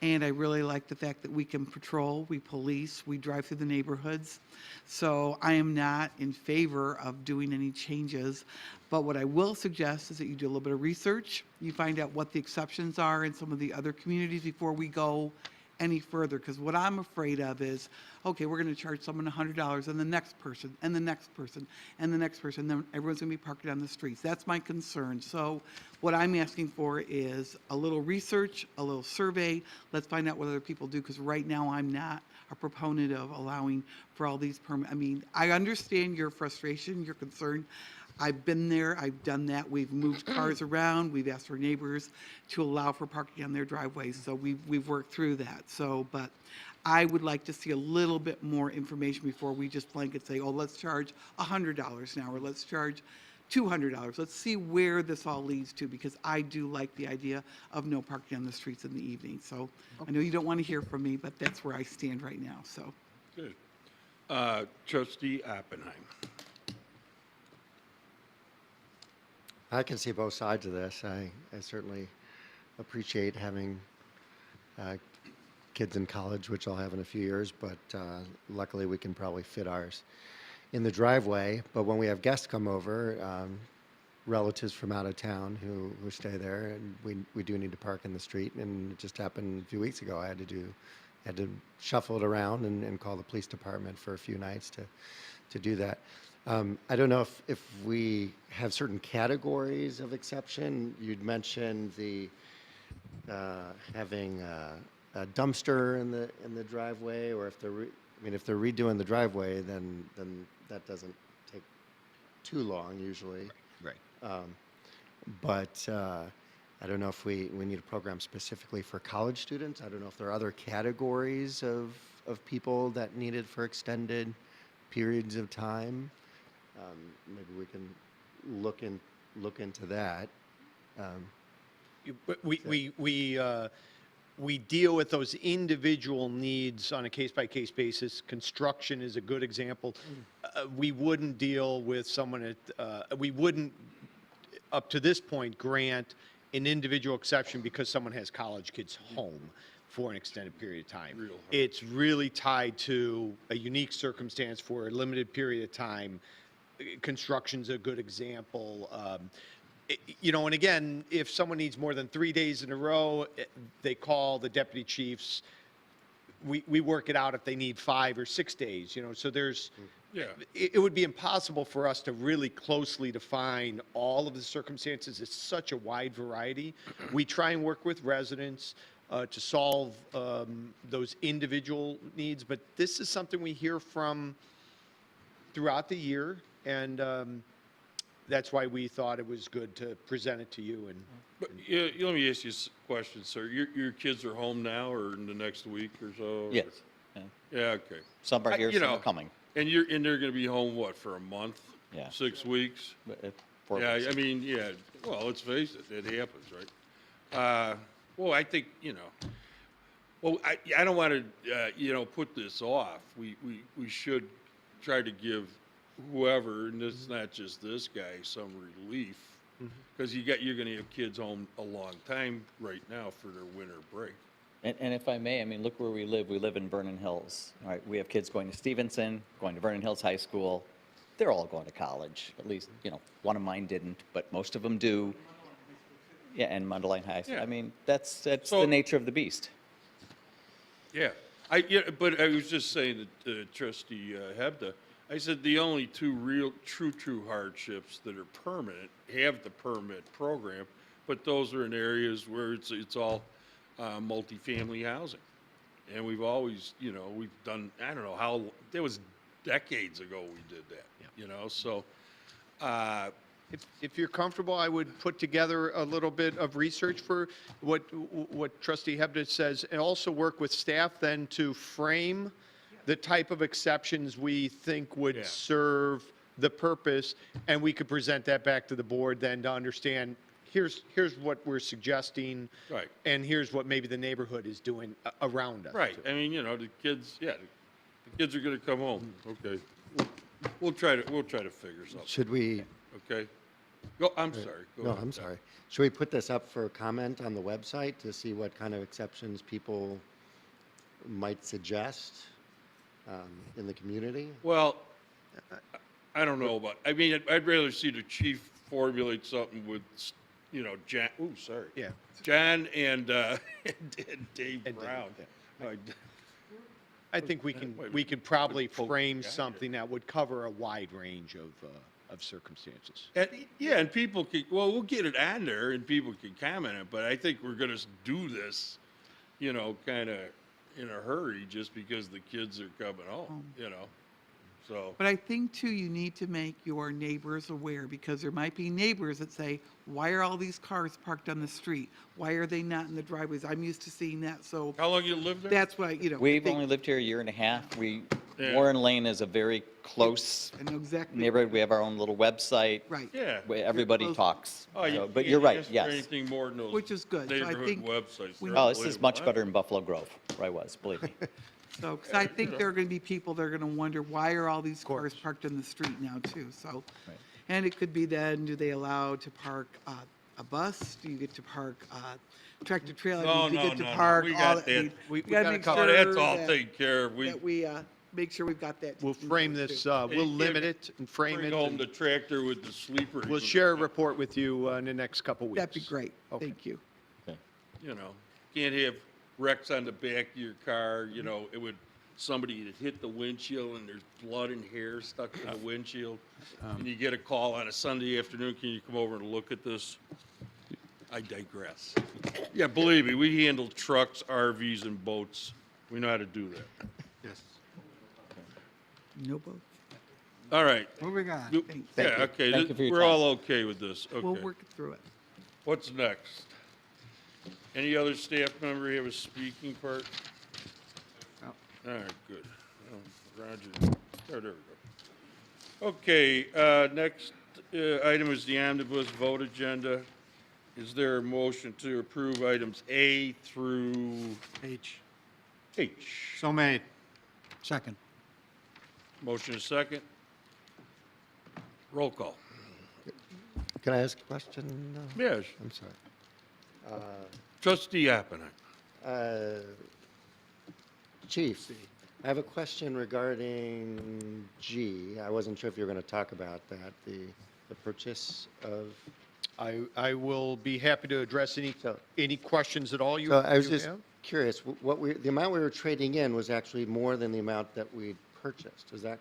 And I really like the fact that we can patrol, we police, we drive through the neighborhoods. So I am not in favor of doing any changes. But what I will suggest is that you do a little bit of research. You find out what the exceptions are in some of the other communities before we go any further, because what I'm afraid of is, okay, we're going to charge someone $100 and the next person and the next person and the next person, then everyone's going to be parking on the streets. That's my concern. So what I'm asking for is a little research, a little survey. Let's find out what other people do, because right now I'm not a proponent of allowing for all these permits. I mean, I understand your frustration, your concern. I've been there, I've done that. We've moved cars around, we've asked our neighbors to allow for parking on their driveways, so we've worked through that. So, but I would like to see a little bit more information before we just blanket say, oh, let's charge $100 an hour, let's charge $200. Let's see where this all leads to, because I do like the idea of no parking on the streets in the evening. So I know you don't want to hear from me, but that's where I stand right now, so. Good. Trustee Oppenheim. I can see both sides of this. I certainly appreciate having kids in college, which I'll have in a few years, but luckily we can probably fit ours in the driveway. But when we have guests come over, relatives from out of town who stay there, and we do need to park in the street. And it just happened a few weeks ago. I had to shuffle it around and call the police department for a few nights to do that. I don't know if we have certain categories of exception. You'd mentioned the having a dumpster in the driveway, or if if they're redoing the driveway, then that doesn't take too long usually. Right. But I don't know if we need a program specifically for college students. I don't know if there are other categories of people that need it for extended periods of time. Maybe we can look into that. We deal with those individual needs on a case-by-case basis. Construction is a good example. We wouldn't deal with someone we wouldn't, up to this point, grant an individual exception because someone has college kids home for an extended period of time. It's really tied to a unique circumstance for a limited period of time. Construction's a good example. And again, if someone needs more than 3 days in a row, they call the deputy chiefs. We work it out if they need 5 or 6 days, so there's, it would be impossible for us to really closely define all of the circumstances. It's such a wide variety. We try and work with residents to solve those individual needs, but this is something we hear from throughout the year, and that's why we thought it was good to present it to you. And But, yeah, let me ask you a question, sir. Your kids are home now or in the next week or so? Yes. Yeah. Yeah, okay. Some are here, You some know, are coming. And they're gonna be home, what, for a month? Yeah. 6 weeks? But, 4 Yeah, weeks. I mean, yeah, well, let's face it, it happens, right? Well, I think, well, I don't want to, put this off. We should try to give whoever, and it's not just this guy, some relief. Because you're going to have kids home a long time right now for their winter break. And if I may, I mean, look where we live. We live in Vernon Hills. All right, we have kids going to Stevenson, going to Vernon Hills High School. They're all going to college. At least, one of mine didn't, but most of them do. Yeah, and Mundelein High. Yeah. I mean, that's So- the nature of the beast. Yeah, but I was just saying to Trustee Hebda, I said the only two real, true hardships that are permanent have the permit program, but those are in areas where it's all multifamily housing. And we've always, we've done, I don't know how, that was decades ago we did that, so. if you're comfortable, I would put together a little bit of research for what Trustee Hebda says, and also work with staff then to frame the type of exceptions we think would Yeah. serve the purpose, and we could present that back to the board then to understand, here's what we're suggesting. Right. And here's what maybe the neighborhood is doing around us. Right, I mean, the kids, the kids are gonna come home, okay? We'll try to figure something, Should we, okay? Go, I'm sorry. Go no, ahead. I'm sorry. Should we put this up for comment on the website to see what kind of exceptions people might suggest in the community? Well, I don't know about, I mean, I'd rather see the chief formulate something with, John, sorry. Yeah. John and Dave Brown. I think we can probably frame something that would cover a wide range of circumstances. And people can, well, we'll get it on there and people can comment it, but I think we're gonna do this, kind of in a hurry just because the kids are coming home, so. But I think too, you need to make your neighbors aware, because there might be neighbors that say, why are all these cars parked on the street? Why are they not in the driveways? I'm used to seeing that, so How long you lived there? that's why, I We've think- only lived here a year and a half. Yeah. Warren Lane is a very close I know exactly. neighborhood. We have our own little website. Right, Yeah. Where everybody close. talks. Oh, you So, but can't you're right, ask for yes. Anything more than those Which is good. So I neighborhood think websites. we- They're Oh, this is much unbelievable. better in Buffalo Grove, where I was, believe me. so, because I think there are going to be people that are going to wonder, why are all these cars parked in the street now too, so. Right. And it could be then, do they allow to park a bus? Do you get to park a tractor trailer? No, Do you no, get to no, park we all got that? that. We gotta gotta make cover Oh, sure that's all that- taken care of. We That we make sure we've got that. We'll frame this, we'll Hey, limit it and frame bring it. home and the tractor with the sleeper. We'll share a report with you in the next couple weeks. That'd be great. Okay. Thank you. Can't have wrecks on the back of your car, somebody that hit the windshield and there's blood and hair stuck to the windshield. And you get a call on a Sunday afternoon, can you come over and look at this? I digress. Yeah, believe me, we handle trucks, RVs, and boats. We know how to do that. Yes. No boats. All right. Moving on. Thanks. Yeah, okay, Thank you for your we're time. all okay with this, We'll okay. work through it. What's next? Any other staff member have a speaking part? All right, good. Roger, there we go. Okay, next item is the omnibus vote agenda. Is there a motion to approve items A through H. H? So made. Second. Motion is second. Roll call. Can I ask a question? Yes. I'm sorry. Trustee Oppenheim. Chief, I have a question regarding G. I wasn't sure if you were going to talk about that, the purchase of. I will be happy to address any questions at all you So I was you just have. curious, the amount we were trading in was actually more than the amount that we purchased. Is that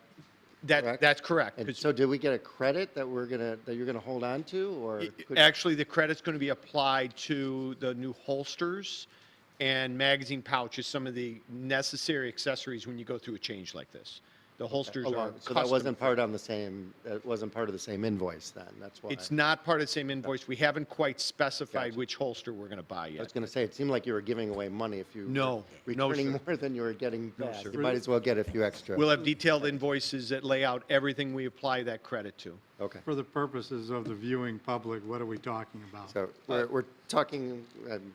correct? That's correct. And 'cause so did we get a credit that you're gonna hold on to, or? Actually, the credit's going to be applied to the new holsters and magazine pouches, some of the necessary accessories when you go through a change like this. The holsters are So that wasn't custom. that wasn't part of the same invoice then, that's why. It's not part of the same invoice. We haven't quite specified Gotcha. which holster we're going to buy I was yet. gonna say, it seemed like you were giving away money if you. No, were no, Returning sir. more than you were getting No, back. sir. You might as well get a few extra. We'll have detailed invoices that lay out everything we apply that credit to. Okay. For the purposes of the viewing public, what are we talking about? So we're talking.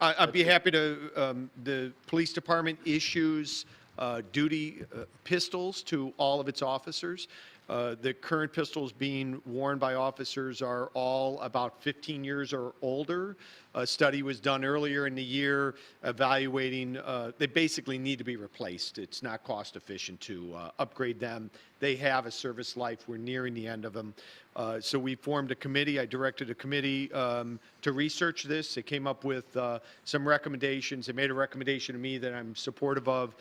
I'd be happy to, the police department issues duty pistols to all of its officers. The current pistols being worn by officers are all about 15 years or older. A study was done earlier in the year evaluating, they basically need to be replaced. It's not cost efficient to upgrade them. They have a service life. We're nearing the end of them. So we formed a committee. I directed a committee to research this. They came up with some recommendations. They made a recommendation to me that I'm supportive of.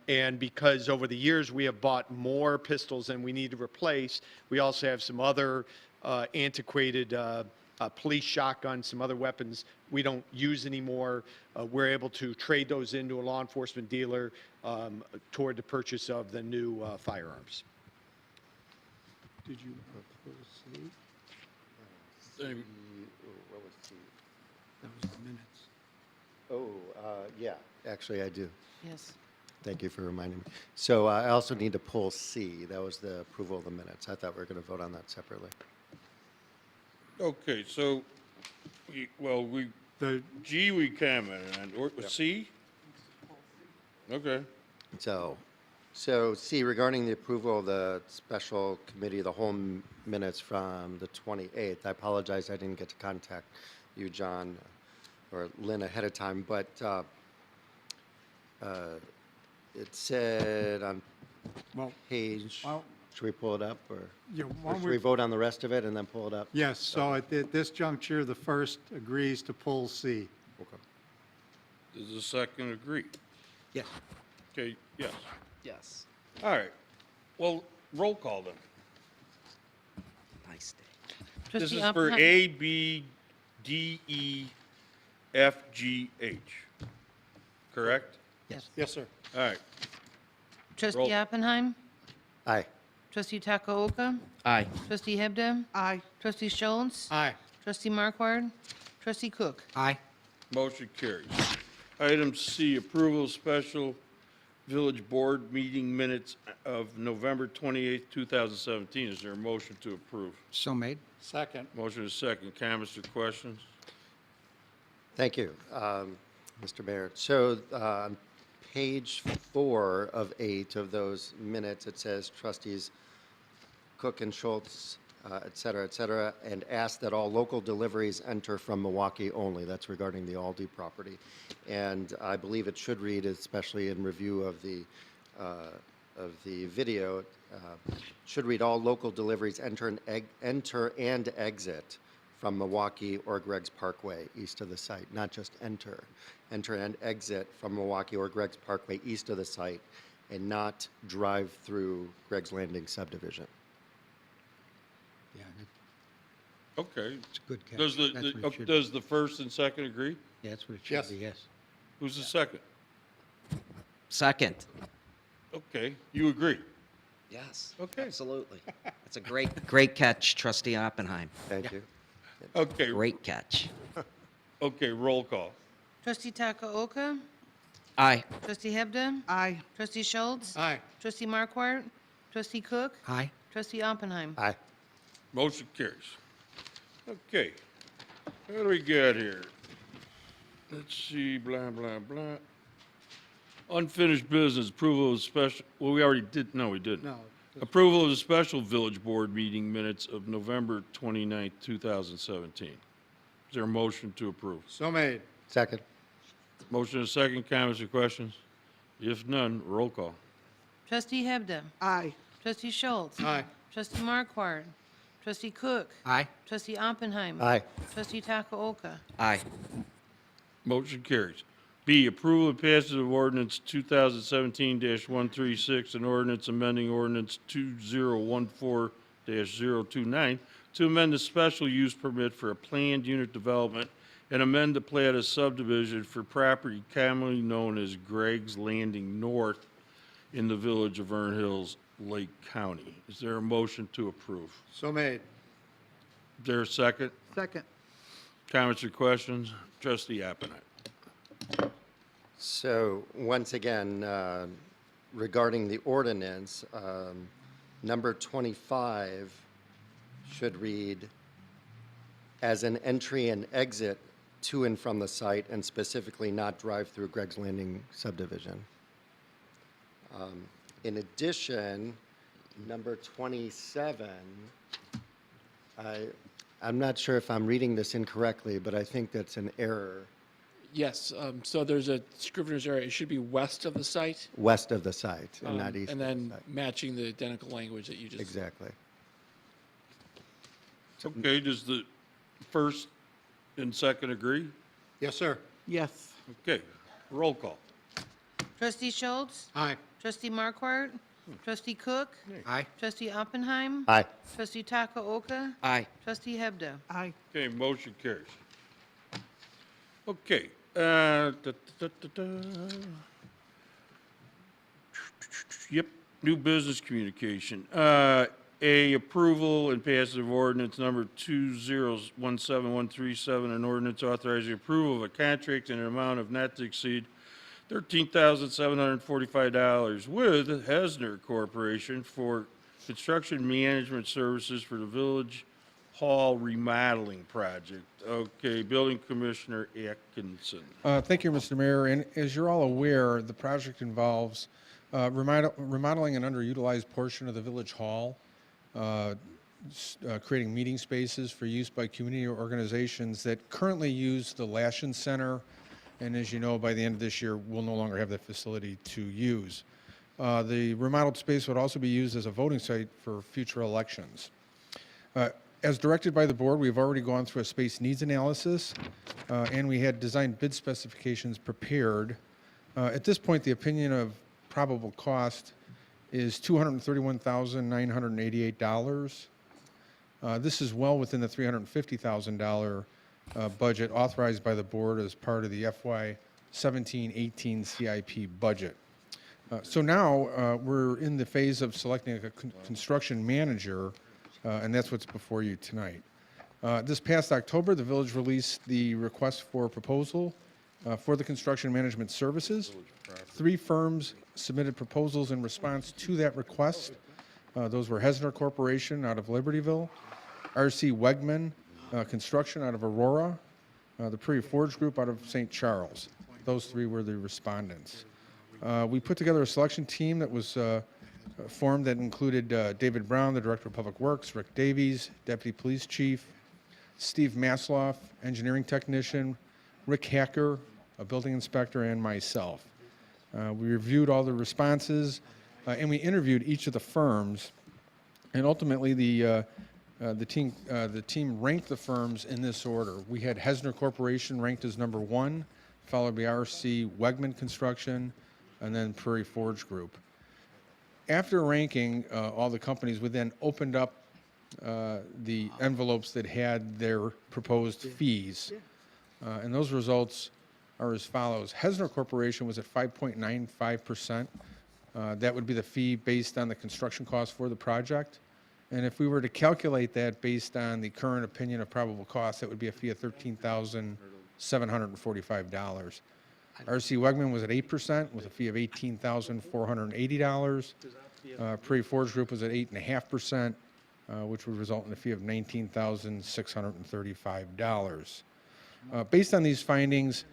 And because over the years we have bought more pistols than we need to replace, we also have some other antiquated police shotguns, some other weapons we don't use anymore. We're able to trade those into a law enforcement dealer toward the purchase of the new firearms. Did you propose C? Any- What was C? That was the minutes. Oh, yeah, actually I do. Yes. Thank you for reminding me. So I also need to pull C. That was the approval of the minutes. I thought we were going to vote on that separately. Okay, so, we, The, G we commented on, or C? Okay. So C, regarding the approval of the special committee, the whole minutes from the 28th, I apologize I didn't get to contact you, John, or Lynn ahead of time, but it said on well, page, well, should we pull it up, or yeah, or should we vote on the rest of it and then pull it up? yes, so at this juncture, the first agrees to pull C. Okay. Does the second agree? Yes. Okay, yes. Yes. All right. Well, roll call then. Nice day. This Trustee is for Oppenheim. A, B, D, E, F, G, H. Correct? Yes. Yes, sir. All right. Trustee Roll. Oppenheim. Aye. Trustee Takaoka. Aye. Trustee Hebda. Aye. Trustee Schultz. Aye. Trustee Markward. Trustee Cook. Aye. Motion carries. Item C, approval of special village board meeting minutes of November 28th, 2017. Is there a motion to approve? So made. Second. Motion is second. Comments or questions? Thank you, Mr. Mayor. So on page 4 of 8 of those minutes, it says trustees Cook and Schultz, et cetera, and ask that all local deliveries enter from Milwaukee only. That's regarding the Aldi property. And I believe it should read, especially in review of the video, should read all local deliveries enter and exit from Milwaukee or Greg's Parkway east of the site, not just enter. Enter and exit from Milwaukee or Greg's Parkway east of the site, and not drive through Greg's Landing subdivision. Yeah, Okay. it's a good catch. Does That's what it should be. does the first and second agree? Yeah, that's what it Yes. should be, yes. Who's the second? Second. Okay, you agree? Yes. Okay. Absolutely. That's a great catch, Trustee Oppenheim. Thank you. Okay, Great catch. okay, roll call. Trustee Takaoka. Aye. Trustee Hebda. Aye. Trustee Schultz. Aye. Trustee Markwart. Trustee Cook. Aye. Trustee Oppenheim. Aye. Motion carries. Okay. What do we got here? Let's see, blah, blah, blah. Unfinished business, approval of special, well, we already did, no, we didn't. No. Approval of the special village board meeting minutes of November 29th, 2017. Is there a motion to approve? So made. Second. Motion and a second, comments or questions? If none, roll call. Trustee Hebda. Aye. Trustee Schultz. Aye. Trustee Markwart. Trustee Cook. Aye. Trustee Oppenheim. Aye. Trustee Takaoka. Aye. Motion carries. B, approval and passage of ordinance 2017-136, an ordinance amending ordinance 2014-029 to amend the special use permit for a planned unit development and amend the plat of subdivision for property commonly known as Greg's Landing North in the village of Vernon Hills, Lake County. Is there a motion to approve? So made. Is there a second? Second. Comments or questions? Trustee Oppenheim. So, once again, regarding the ordinance, number 25 should read, as an entry and exit to and from the site, and specifically not drive through Greg's Landing subdivision. In addition, number 27, I'm not sure if I'm reading this incorrectly, but I think that's an error. Yes, so there's a scrivener's error. It should be west of the site. West of the site and not east And of the then site. matching the identical language that you just. Exactly. Okay, does the first and second agree? Yes, sir. Yes. Okay, roll call. Trustee Schultz. Aye. Trustee Markwart. Trustee Cook. Aye. Trustee Oppenheim. Aye. Trustee Takaoka. Aye. Trustee Hebda. Aye. Okay, motion carries. Okay, da. Yep, new business communication. A, approval and passage of ordinance number 2017137, an ordinance authorizing approval of a contract in an amount of not to exceed $13,745 with Hesner Corporation for construction management services for the Village Hall remodeling project. Okay, Building Commissioner Atkinson. Thank you, Mr. Mayor. And as you're all aware, the project involves remodeling an underutilized portion of the Village Hall, creating meeting spaces for use by community organizations that currently use the Lashin Center, and as you know, by the end of this year, we'll no longer have that facility to use. The remodeled space would also be used as a voting site for future elections. As directed by the board, we've already gone through a space needs analysis, and we had design bid specifications prepared. At this point, the opinion of probable cost is $231,988. This is well within the $350,000 budget authorized by the board as part of the FY 17-18 CIP budget. So now we're in the phase of selecting a construction manager, and that's what's before you tonight. This past October, the village released the request for proposal for the construction management services. 3 firms submitted proposals in response to that request. Those were Hesner Corporation out of Libertyville, R.C. Wegman Construction out of Aurora, the Prairie Forge Group out of St. Charles. Those 3 were the respondents. We put together a selection team that was formed that included David Brown, the Director of Public Works, Rick Davies, Deputy Police Chief, Steve Masloff, Engineering Technician, Rick Hacker, a Building Inspector, and myself. We reviewed all the responses, and we interviewed each of the firms, and ultimately the team ranked the firms in this order. We had Hesner Corporation ranked as number 1, followed by R.C. Wegman Construction, and then Prairie Forge Group. After ranking all the companies, we then opened up the envelopes that had their proposed fees. And those results are as follows. Hesner Corporation was at 5.95%. That would be the fee based on the construction cost for the project. And if we were to calculate that based on the current opinion of probable cost, that would be a fee of $13,745. R.C. Wegman was at 8% with a fee of $18,480. Prairie Forge Group was at 8.5%, which would result in a fee of $19,635. Based on these findings,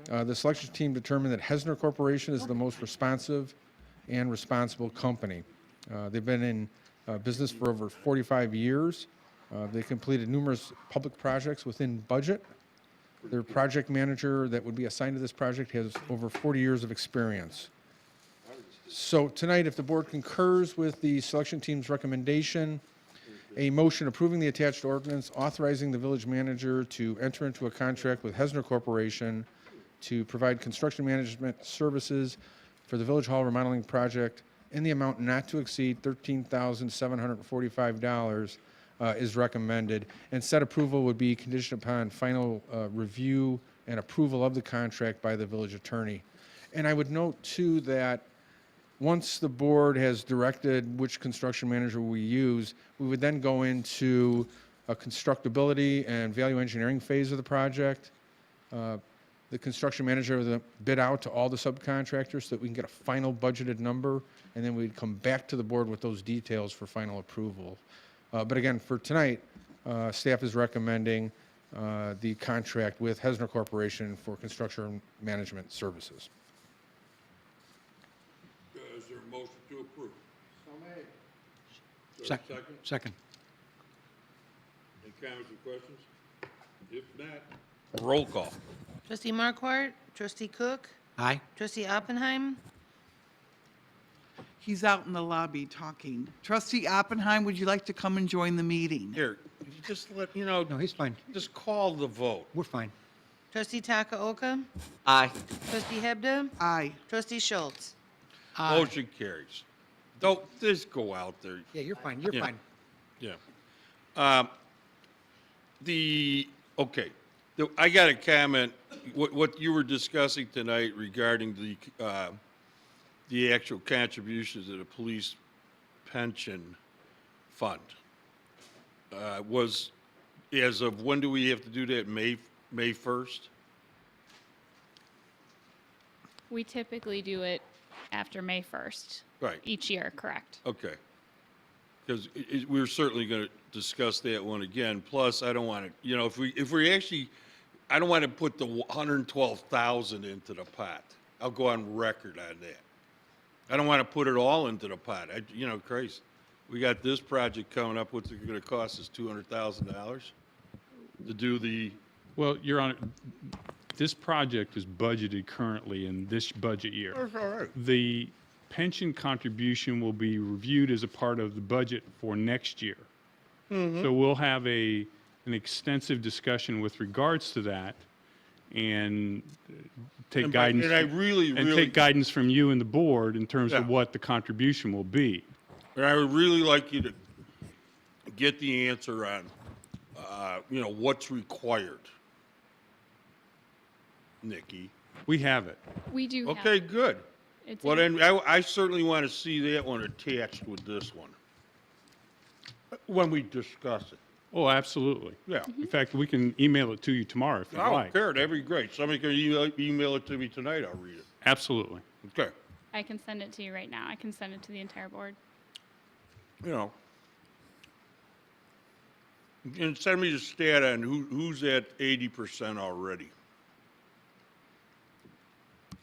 the selection team determined that Hesner Corporation is the most responsive and responsible company. They've been in business for over 45 years. They completed numerous public projects within budget. Their project manager that would be assigned to this project has over 40 years of experience. So tonight, if the board concurs with the selection team's recommendation, a motion approving the attached ordinance authorizing the village manager to enter into a contract with Hesner Corporation to provide construction management services for the Village Hall remodeling project in the amount not to exceed $13,745 is recommended, and said approval would be conditioned upon final review and approval of the contract by the village attorney. And I would note, too, that once the board has directed which construction manager we use, we would then go into a constructability and value engineering phase of the project. The construction manager would bid out to all the subcontractors so that we can get a final budgeted number, and then we'd come back to the board with those details for final approval. But again, for tonight, staff is recommending the contract with Hesner Corporation for construction management services. Is there a motion to approve? So made. Is there a second? Second. Any comments or questions? If not, roll call. Trustee Markwart, trustee Cook, Aye. trustee Oppenheim, He's out in the lobby talking. Trustee Oppenheim, would you like to come and join the meeting? Here, you just let, you know, No, he's fine. just call the vote. We're fine. trustee Takaoka, Aye. trustee Hebda, Aye. trustee Schultz. Motion carries. Don't, just go out there. Yeah, you're fine. You're Yeah. fine. Yeah. I got a comment, what you were discussing tonight regarding the actual contributions to the police pension fund. Was, as of, when do we have to do that? May 1st? We typically do it after May 1st. Right. Each year, correct. Okay. Because we're certainly going to discuss that one again. Plus, I don't want to, you know, if we actually, I don't want to put the 112,000 into the pot. I'll go on record on that. I don't want to put it all into the pot. Christ, we got this project coming up. What's it going to cost us? $200,000 to do the? Well, Your Honor, this project is budgeted currently in this budget year. That's all right. The pension contribution will be reviewed as a part of the budget for next year. So we'll have an extensive discussion with regards to that and take guidance. And I really, take guidance from you and the board in terms of Yeah. what the contribution will be. And I would really like you to get the answer on, what's required. Nikki. We have it. We do have. Okay, good. It's Well, in- then, I certainly want to see that one attached with this one. When we discuss it. Oh, absolutely. Yeah. In fact, we can email it to you tomorrow if you'd I don't like. care, that'd be great. Somebody can email it to me tonight, I'll read it. Absolutely. Okay. I can send it to you right now. I can send it to the entire board. And send me the stat on who's at 80% already.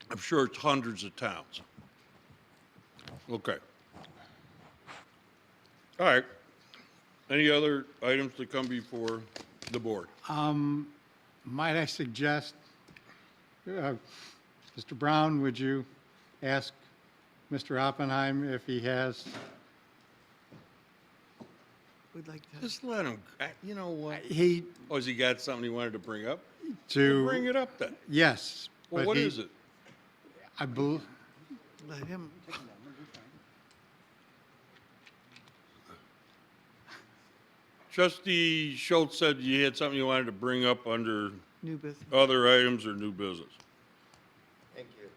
I'm sure it's hundreds of towns. Okay. All right. Any other items to come before the board? Might I suggest, Mr. Brown, would you ask Mr. Oppenheim if he has, Would like to. Just let him, you know what? he, Oh, has he got something he wanted to bring up? to. Bring it up then. Yes. Well, but what he- is it? I believe, Let him. Trustee Schultz said you had something you wanted to bring up under New business. other items or new business. Thank you.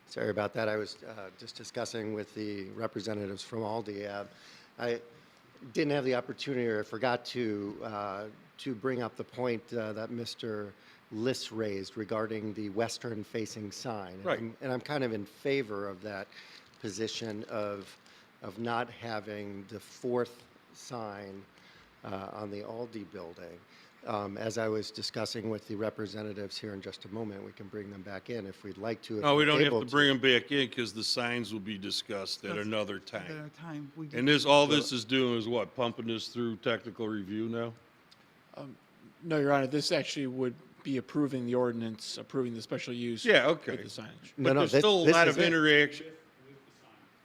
Sorry about that. I was just discussing with the representatives from Aldi. I didn't have the opportunity, or I forgot to bring up the point that Mr. Liss raised regarding the western-facing sign. Right. And I'm kind of in favor of that position of not having the fourth sign on the Aldi building. As I was discussing with the representatives here in just a moment, we can bring them back in if we'd like to. if No, we we're don't have able to bring them back in because the signs will be discussed at another At time. a time, we And just- all this is doing is what, pumping this through technical review now? No, Your Honor, this actually would be approving the ordinance, approving the special use. Yeah, okay. With the signage. No, But no, there's this- still a this lot is of it. interaction,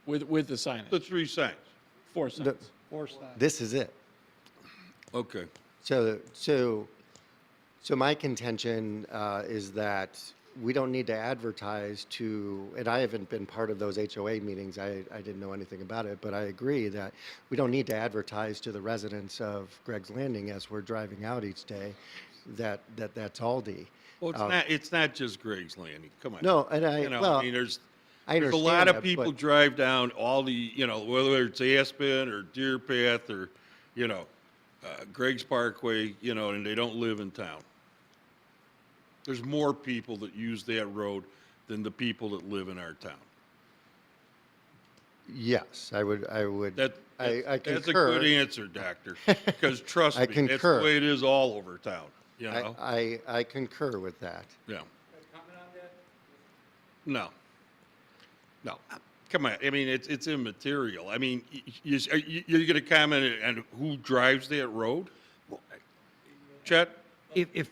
With the signage. the 3 signs. 4 signs. This is it. Okay. So my contention is that we don't need to advertise to, and I haven't been part of those HOA meetings, I didn't know anything about it, but I agree that we don't need to advertise to the residents of Greg's Landing as we're driving out each day that's Aldi. Well, it's not just Greg's Landing, come on. No, and I, You know, well, I mean, there's I a understand lot of that, people but- drive down all the, whether it's Aspen or Deer Path or, Greg's Parkway, and they don't live in town. There's more people that use that road than the people that live in our town. Yes, I would, I That's a concur. good answer, Doctor, because trust I me, that's the concur. way it is all over town, you know? I concur with that. Yeah. No. No. Come on, I mean, it's immaterial. I mean, you're going to comment on who drives that road? Chet? If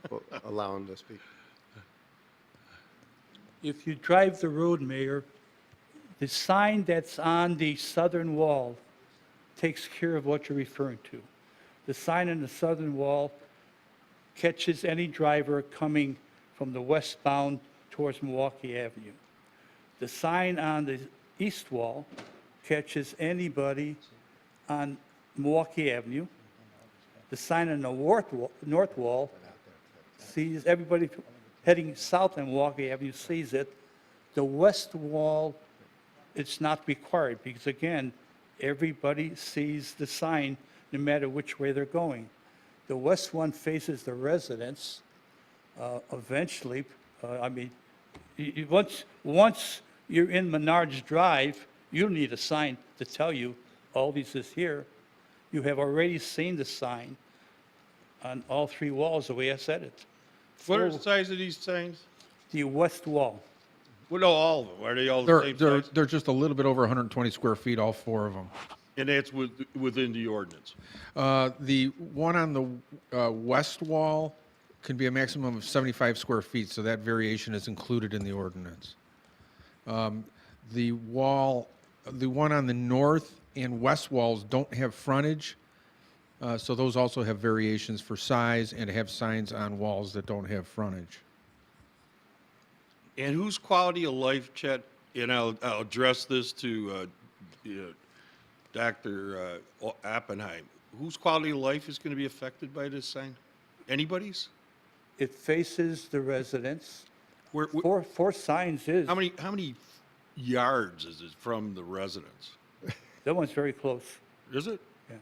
Well, allow him to speak. If you drive the road, Mayor, the sign that's on the southern wall takes care of what you're referring to. The sign on the southern wall catches any driver coming from the westbound towards Milwaukee Avenue. The sign on the east wall catches anybody on Milwaukee Avenue. The sign on the north wall sees everybody heading south on Milwaukee Avenue sees it. The west wall, it's not required because again, everybody sees the sign no matter which way they're going. The west one faces the residents. Eventually, I mean, once you're in Menards Drive, you don't need a sign to tell you Aldi's is here. You have already seen the sign on all 3 walls, the way I said it. What are the size of these signs? The west wall. Well, no, all of them. Are they all the same size? They're just a little bit over 120 square feet, all 4 of them. And that's within the ordinance? The one on the west wall can be a maximum of 75 square feet, so that variation is included in the ordinance. The one on the north and west walls don't have frontage, so those also have variations for size and have signs on walls that don't have frontage. And whose quality of life, Chet, and I'll address this to Dr. Oppenheim, whose quality of life is going to be affected by this sign? Anybody's? It faces the residents. Where- 4 signs is, How many yards is it from the residents? that one's very close. Is it? Yeah.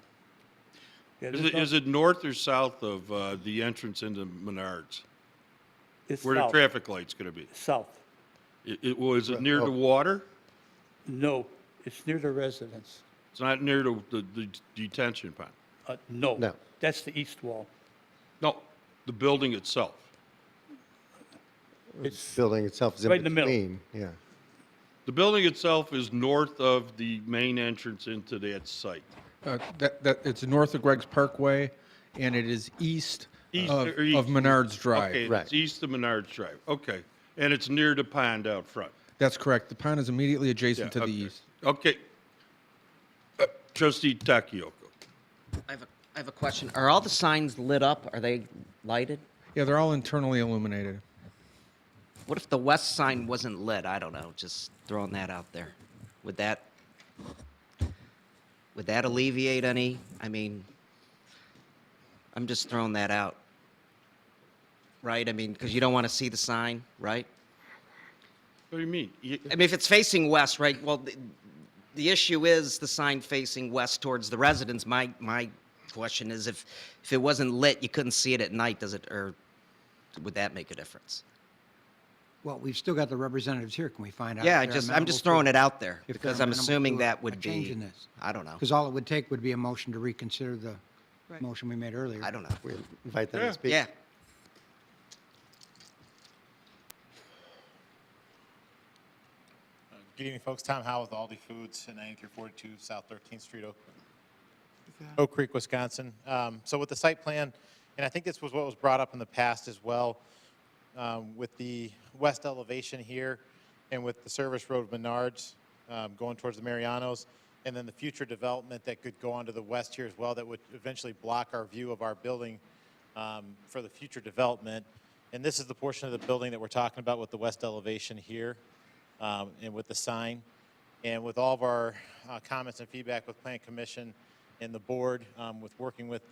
Yeah, Is there's it, no- is it north or south of the entrance into Menards? It's Where the south. traffic light's going to be? South. Was it near the water? No, it's near the residents. It's not near the detention pond? No. No. That's the east wall. No, the building itself. It's Building itself is in Right in the middle. between, yeah. The building itself is north of the main entrance into that site. It's north of Greg's Parkway, and it is east of or east? Menards Drive. Okay, Right. it's east of Menards Drive. Okay. And it's near the pond out front. That's correct. The pond is immediately adjacent to Yeah, the okay. east. Okay. Trustee Takayoko. I have a question. Are all the signs lit up? Are they lighted? Yeah, they're all internally illuminated. What if the west sign wasn't lit? I don't know, just throwing that out there. Would that alleviate any, I mean, I'm just throwing that out. Right? I mean, because you don't want to see the sign, right? What do you mean? I mean, if it's facing west, right, well, the issue is the sign facing west towards the residents. My question is if it wasn't lit, you couldn't see it at night, does it, or would that make a difference? Well, we've still got the representatives here. Can we find out? Yeah, if they're I'm just amenable throwing to- it out there if because they're I'm amenable assuming to that a would change be, in this? I don't know. Because all it would take would be a motion to reconsider motion we made earlier. I don't know. We invite them Yeah. to speak. Yeah. Good evening, folks. Tom Howe with Aldi Foods, 9342 South 13th Street, Oak Creek, Wisconsin. So with the site plan, and I think this was what was brought up in the past as well, with the west elevation here and with the service road Menards going towards the Marianos, and then the future development that could go onto the west here as well that would eventually block our view of our building for the future development. And this is the portion of the building that we're talking about with the west elevation here. And with the sign, and with all of our comments and feedback with Plan Commission and the board, with working with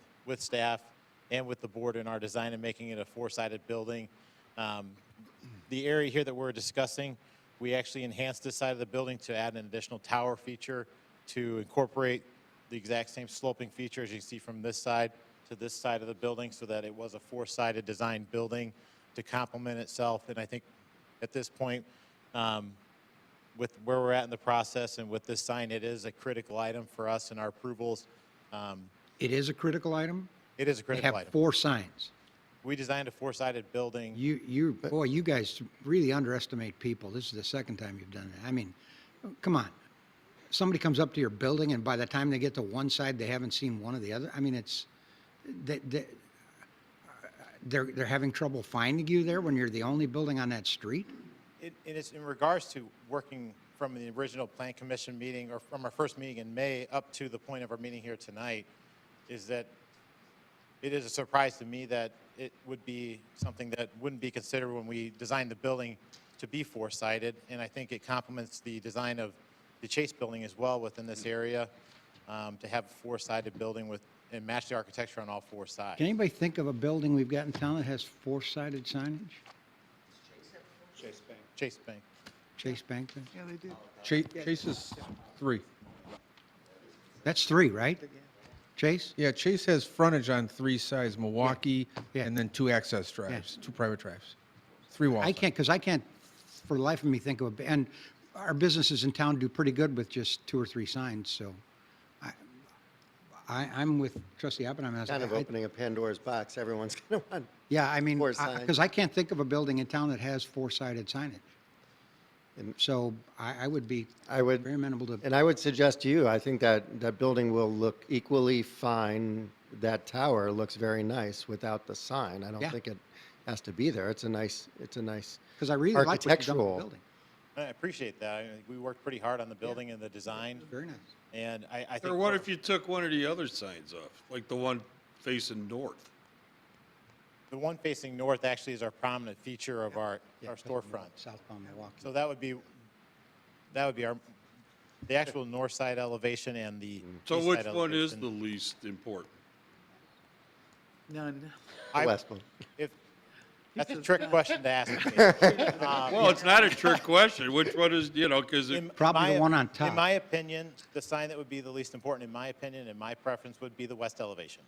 staff and with the board in our design and making it a four-sided building. The area here that we're discussing, we actually enhanced this side of the building to add an additional tower feature to incorporate the exact same sloping feature as you see from this side to this side of the building, so that it was a four-sided design building to complement itself. And I think at this point, with where we're at in the process and with this sign, it is a critical item for us in our approvals. It is a critical item? It is a They critical have item. 4 signs. We designed a four-sided building. Boy, you guys really underestimate people. This is the second time you've done that. I mean, come on. Somebody comes up to your building, and by the time they get to one side, they haven't seen one of the other. I mean, they're having trouble finding you there when you're the only building on that street? And it's in regards to working from the original Plan Commission meeting, or from our first meeting in May up to the point of our meeting here tonight, is that it is a surprise to me that it would be something that wouldn't be considered when we designed the building to be four-sided. And I think it complements the design of the Chase building as well within this area, to have a four-sided building with, and match the architecture on all 4 sides. Can anybody think of a building we've got in town that has 4-sided signage? Chase Bank. Chase Bank. Chase Bank? Yeah, they do. Chase is 3. That's 3, right? Chase? Yeah, Chase has frontage on 3 sides, Milwaukee, Yeah. and then 2 access drives, 2 private drives. 3 walls. I can't for the life of me think of and our businesses in town do pretty good with just 2 or 3 signs, so I'm with Trustee Oppenheimer. Kind of opening a Pandora's box. Everyone's going to want. Yeah, I mean, 4 signs. because I can't think of a building in town that has 4-sided signage. And so I would be very amenable to. And I would suggest to you, I think that building will look equally fine. That tower looks very nice without the sign. I don't Yeah. think it has to be there. It's a nice Because I really like what you've done with the architectural. building. I appreciate that. We worked pretty hard on the building and the design. Very nice. And I think. Or what if you took one of the other signs off, like the one facing north? The one facing north actually is our prominent feature of our storefront. Southbound Milwaukee. So that would be our, the actual north side elevation and the So east which side one is elevation. the least important? None. The west one. That's a trick question to ask me. Well, it's not a trick question. Which one is, because Probably the one on top. In my opinion, the sign that would be the least important, in my opinion, and my preference, would be the west elevation.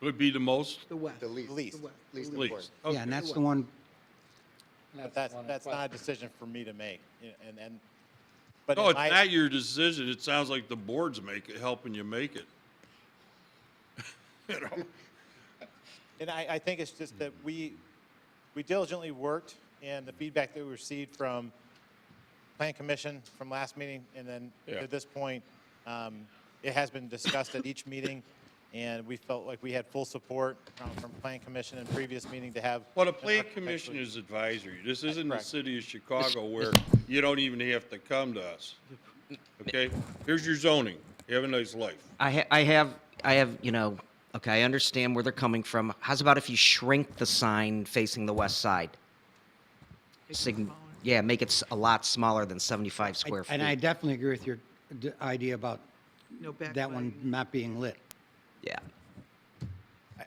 would be the most? The west. The least. Least. Least Least. important. Okay. Yeah, and that's the one, But that's not a decision for me to make. But No, in it's my- not your decision. It sounds like the board's helping you make it. You know? And I think it's just that we diligently worked, and the feedback that we received from Plan Commission from last meeting, and then Yeah. to this point, it has been discussed at each meeting, and we felt like we had full support from Plan Commission in previous meeting to have. Well, the an plan architecturally- commission is advisory. This isn't the Correct. city of Chicago where you don't even have to come to us. Okay? Here's your zoning. You have a nice life. I have, okay, I understand where they're coming from. How's about if you shrink the sign facing the west side? Yeah, make it a lot smaller than 75 square feet. and I definitely agree with your idea about No backlighting. that one not being lit. Yeah.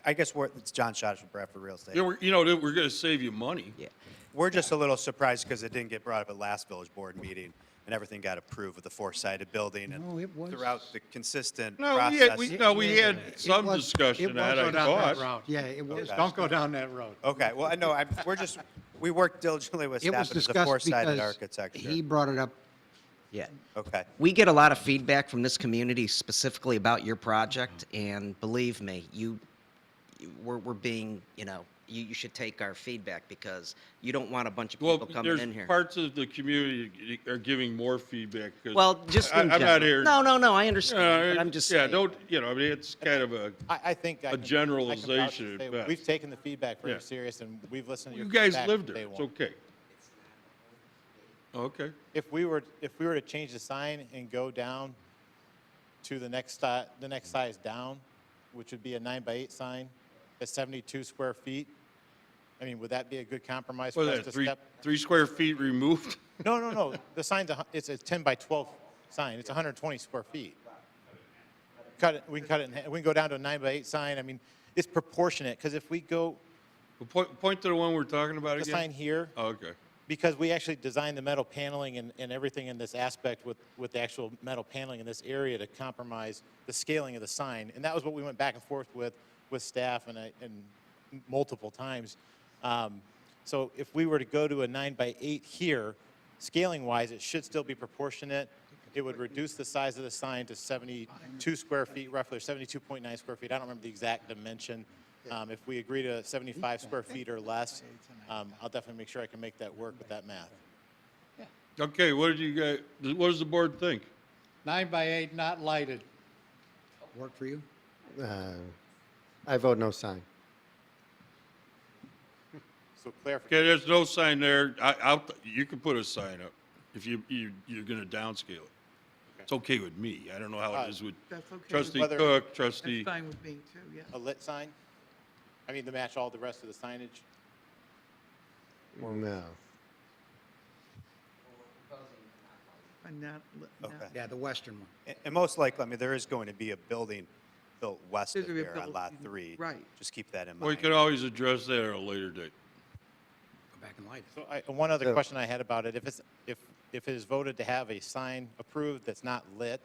I guess it's John Schott from Bradford Real Estate. Yeah, we're gonna save you money. Yeah. We're just a little surprised because it didn't get brought up at last village board meeting, and everything got approved with the four-sided building. And No, it was. throughout the consistent No, process. we had some was- discussion it on was it, I Go down that thought. route. Yeah, it was. Don't go down that road. Okay, well, I know, we worked diligently with It staff was on the discussed four-sided because architecture. he brought it up Yeah. Okay. We get a lot of feedback from this community specifically about your project, and believe me, we're being, you should take our feedback because you don't want a bunch of Well, people coming in here. there's parts of the community are giving more feedback. 'cause Well, just in I'm not general. here. No, I understand, but I'm just Yeah, saying. don't, I mean, it's kind of I think I a can- I can vouch generalization and say at best. We've taken the feedback very Yeah. serious, and we've listened to your You guys feedback live from there, day it's one. okay. Okay. If we were to change the sign and go down to the next size down, which would be a 9x8 sign at 72 square feet, I mean, would that be a good compromise for What us is to that, step? 3 square feet removed? No. The sign's it's a 10x12 sign. It's 120 square feet. We can cut it. We can go down to a 9x8 sign. I mean, it's proportionate because if we go Point to the one we're talking about the again. sign here, Oh, okay. because we actually designed the metal paneling and everything in this aspect with the actual metal paneling in this area to compromise the scaling of the sign. And that was what we went back and forth with staff and multiple times. So if we were to go to a 9x8 here, scaling wise, it should still be proportionate. It would reduce the size of the sign to 72 square feet roughly, or 72.9 square feet. I don't remember the exact dimension. If we agree to 75 square feet or less, I'll definitely make sure I can make that work with that math. Okay, what does the board think? 9x8 not lighted. Work for you? I vote no sign. So clarification. Okay, there's no sign there. You can put a sign up if you're gonna downscale it. It's okay with me. I don't know how it is with That's okay. trustee Whether- Cook, That's trustee. fine with me too, yeah. A lit sign? I mean, to match all the rest of the signage? No. I'm not, Okay. Yeah, the western one. And most likely, I mean, there is going to be a building built west There's of gonna be a here on Lot building, 3. right. Just keep that in We mind. could always address that at a later date. Go back and light it. So one other Yeah. question I had about it, if it is voted to have a sign approved that's not lit,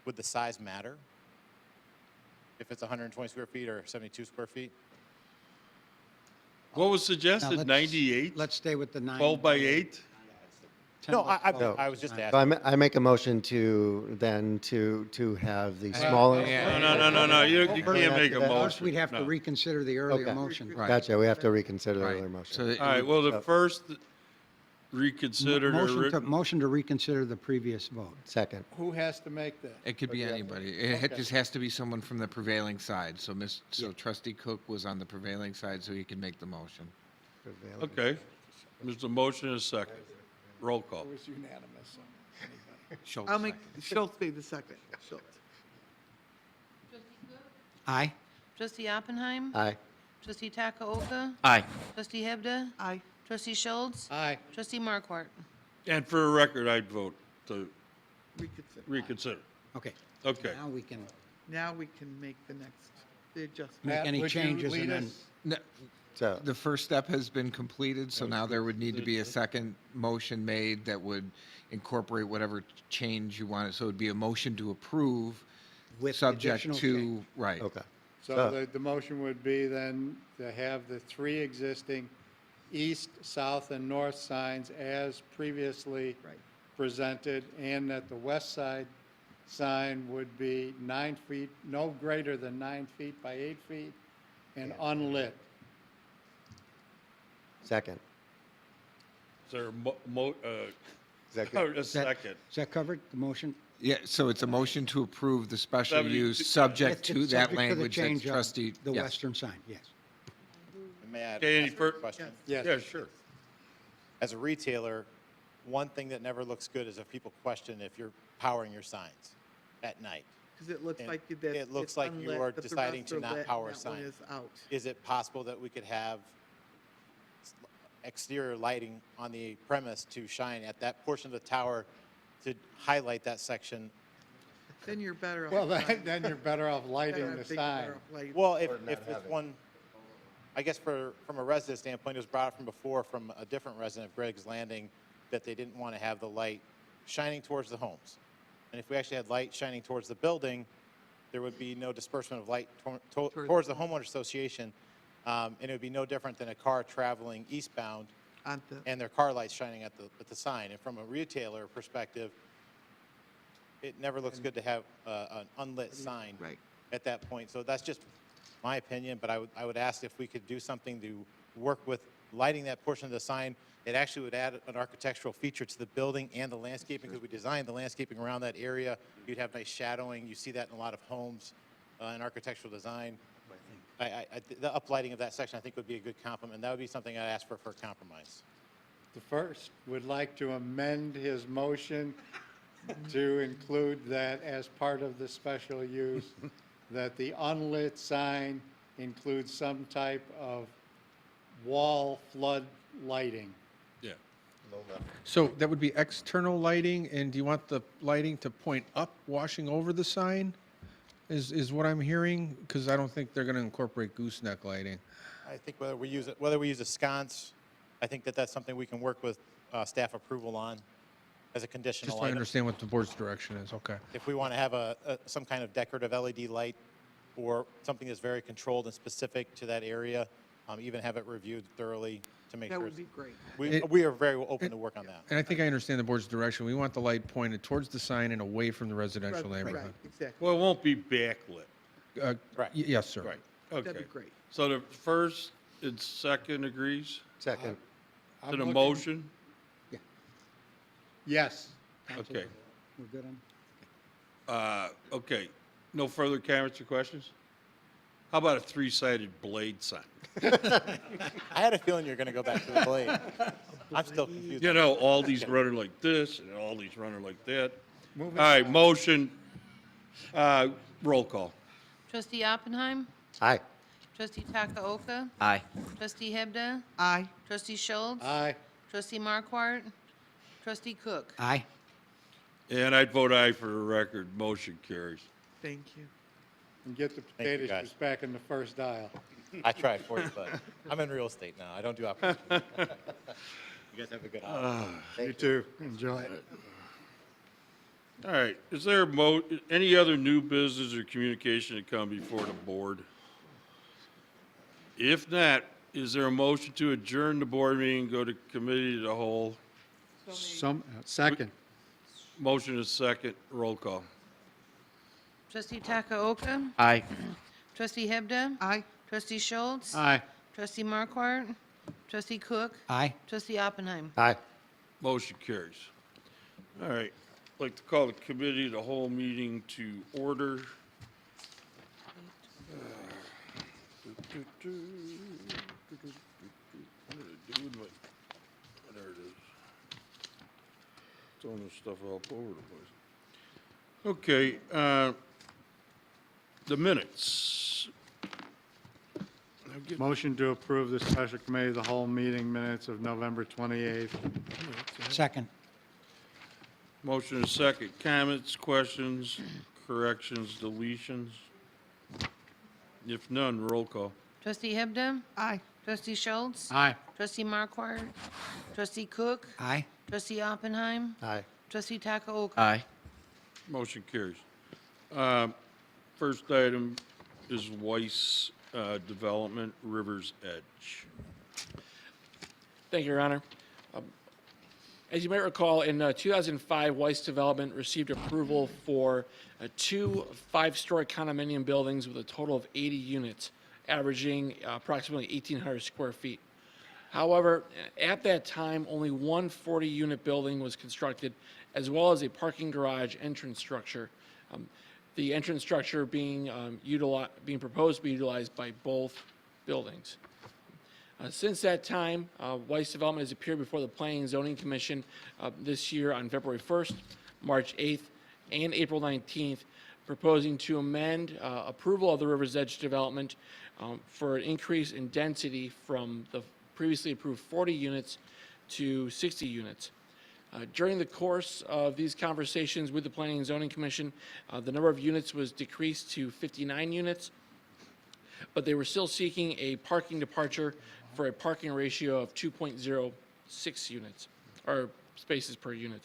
would the size matter? If it's 120 square feet or 72 square feet? What was Now, suggested, let's- 98? Let's stay with the 9. 12 by 8? 10 No, by I 12. was just So asking. I make a motion to have the smaller. No, you can't make a First, motion. First, we'd have to No. reconsider the earlier Okay. motion. Right. Gotcha, we have to reconsider the Right. earlier motion. So it All right, would- well, the first reconsidered or Motion to reconsider the previous vote. Second. Who has to make that? It could be anybody. Just has to be someone from the prevailing side. So trustee Cook was on the prevailing side, so he can make the motion. Okay. There's a motion and a second. Roll call. It was unanimous. Schultz I'll make, second. Schultz be the second. Schultz. Aye? Trustee Oppenheim? Aye. Trustee Takaoka? Aye. Trustee Hebda? Aye. Trustee Schultz? Aye. Trustee Markwart? And for a record, I'd vote to Reconsider. reconsider. Okay. Okay. Now we can Now we can make the adjustment. make Matt, any would you changes and lead then. us? No, So, the first step has been completed, so now there would need to be a second motion made that would incorporate whatever change you wanted. So it'd be a motion to approve, With subject additional to, change. right. okay. So the motion would be then to have the 3 existing east, south, and north signs as previously presented, and that the west side sign would be 9 feet, no greater than 9 feet by 8 feet, and unlit. Second. Is there a Second. a second? Is that covered, the motion? Yeah, so it's a motion to approve the special 72 use, subject It's to subject that the language that change of trustee. The yes. western sign, yes. May I Okay, any ask a fur- question? Yes. Yeah, sure. As a retailer, one thing that never looks good is if people question if you're powering your signs at night. Because it looks And like that it looks it's like you unlit, are but the deciding rest to are not lit, power a and that one sign. is out. Is it possible that we could have exterior lighting on the premise to shine at that portion of the tower to highlight that section? Then you're better off. Well, then you're better off lighting Better the off being sign. better off lighting. Well, if it's one, I guess from a resident standpoint, it was brought up from before from a different resident of Greg's Landing that they didn't want to have the light shining towards the homes. And if we actually had light shining towards the building, there would be no disbursement of light towards the homeowner association. And it would be no different than a car traveling eastbound On the- and their car lights shining at the sign. And from a retailer perspective, it never looks good to have an unlit sign Right. at that point. So that's just my opinion, but I would ask if we could do something to work with lighting that portion of the sign. It actually would add an architectural feature to the building and the landscaping, because we designed the landscaping around that area. You'd have nice shadowing. You see that in a lot of homes in architectural design. The uplighting of that section, I think, would be a good compliment. That would be something I'd ask for a compromise. The first would like to amend his motion to include that as part of the special use, that the unlit sign includes some type of wall flood lighting. Yeah. So that would be external lighting, and do you want the lighting to point up, washing over the sign? Is what I'm hearing? Because I don't think they're going to incorporate gooseneck lighting. I think whether we use a sconce, I think that's something we can work with staff approval on as a conditional Just want to item. understand what the board's direction is, okay. If we want to have some kind of decorative LED light or something that's very controlled and specific to that area, even have it reviewed thoroughly to make That sure. would be great. We are very open to work on that. And I think I understand the board's direction. We want the light pointed towards the sign and away from the residential Right, neighborhood. exactly. Well, it won't be backlit. Right. Yes, sir. Right, okay. That'd be great. So the first and second agrees Second. I'm to the looking- motion? Yes. Okay. We're good on? Okay, no further comments or questions? How about a three-sided blade sign? I had a feeling you were going to go back to the blade. I'm still confused. You know, all these running like this and all these running like that. All Moving right, motion, roll call. Trustee Oppenheim? Aye. Trustee Takaoka? Aye. Trustee Hebda? Aye. Trustee Schultz? Aye. Trustee Markwart? Trustee Cook? Aye. And I'd vote aye for the record, motion carries. Thank you. And get the you, potato guys. chips back in the first aisle. I tried for you, but I'm in real estate now. I don't do operations. You guys have a good holiday. You too. Enjoy it. All right, is there any other new business or communication to come before the board? If not, is there a motion to adjourn the board meeting, go to committee of the whole? Second. Motion is second, roll call. Trustee Takaoka? Aye. Trustee Hebda? Aye. Trustee Schultz? Aye. Trustee Markwart? Trustee Cook? Aye. Trustee Oppenheim? Aye. Motion carries. All right, I'd like to call the committee of the whole meeting to order. There it is. Throwing this stuff all over the place. Okay, the minutes. Motion to approve the special committee of the whole meeting minutes of November 28th. Second. Motion is second. Comments, questions, corrections, deletions? If none, roll call. Trustee Hebda? Aye. Trustee Schultz? Aye. Trustee Markwart? Trustee Cook? Aye. Trustee Oppenheim? Aye. Trustee Takaoka? Aye. Motion carries. First item is Weiss Development, River's Edge. Thank you, Your Honor. As you might recall, in 2005, Weiss Development received approval for two five-story condominium buildings with a total of 80 units, averaging approximately 1,800 square feet. However, at that time, only one 40-unit building was constructed, as well as a parking garage entrance structure. The entrance structure being proposed to be utilized by both buildings. Since that time, Weiss Development has appeared before the Planning and Zoning Commission this year on February 1st, March 8th, and April 19th, proposing to amend approval of the River's Edge development for an increase in density from the previously approved 40 units to 60 units. During the course of these conversations with the Planning and Zoning Commission, the number of units was decreased to 59 units, but they were still seeking a parking departure for a parking ratio of 2.06 units, or spaces per unit.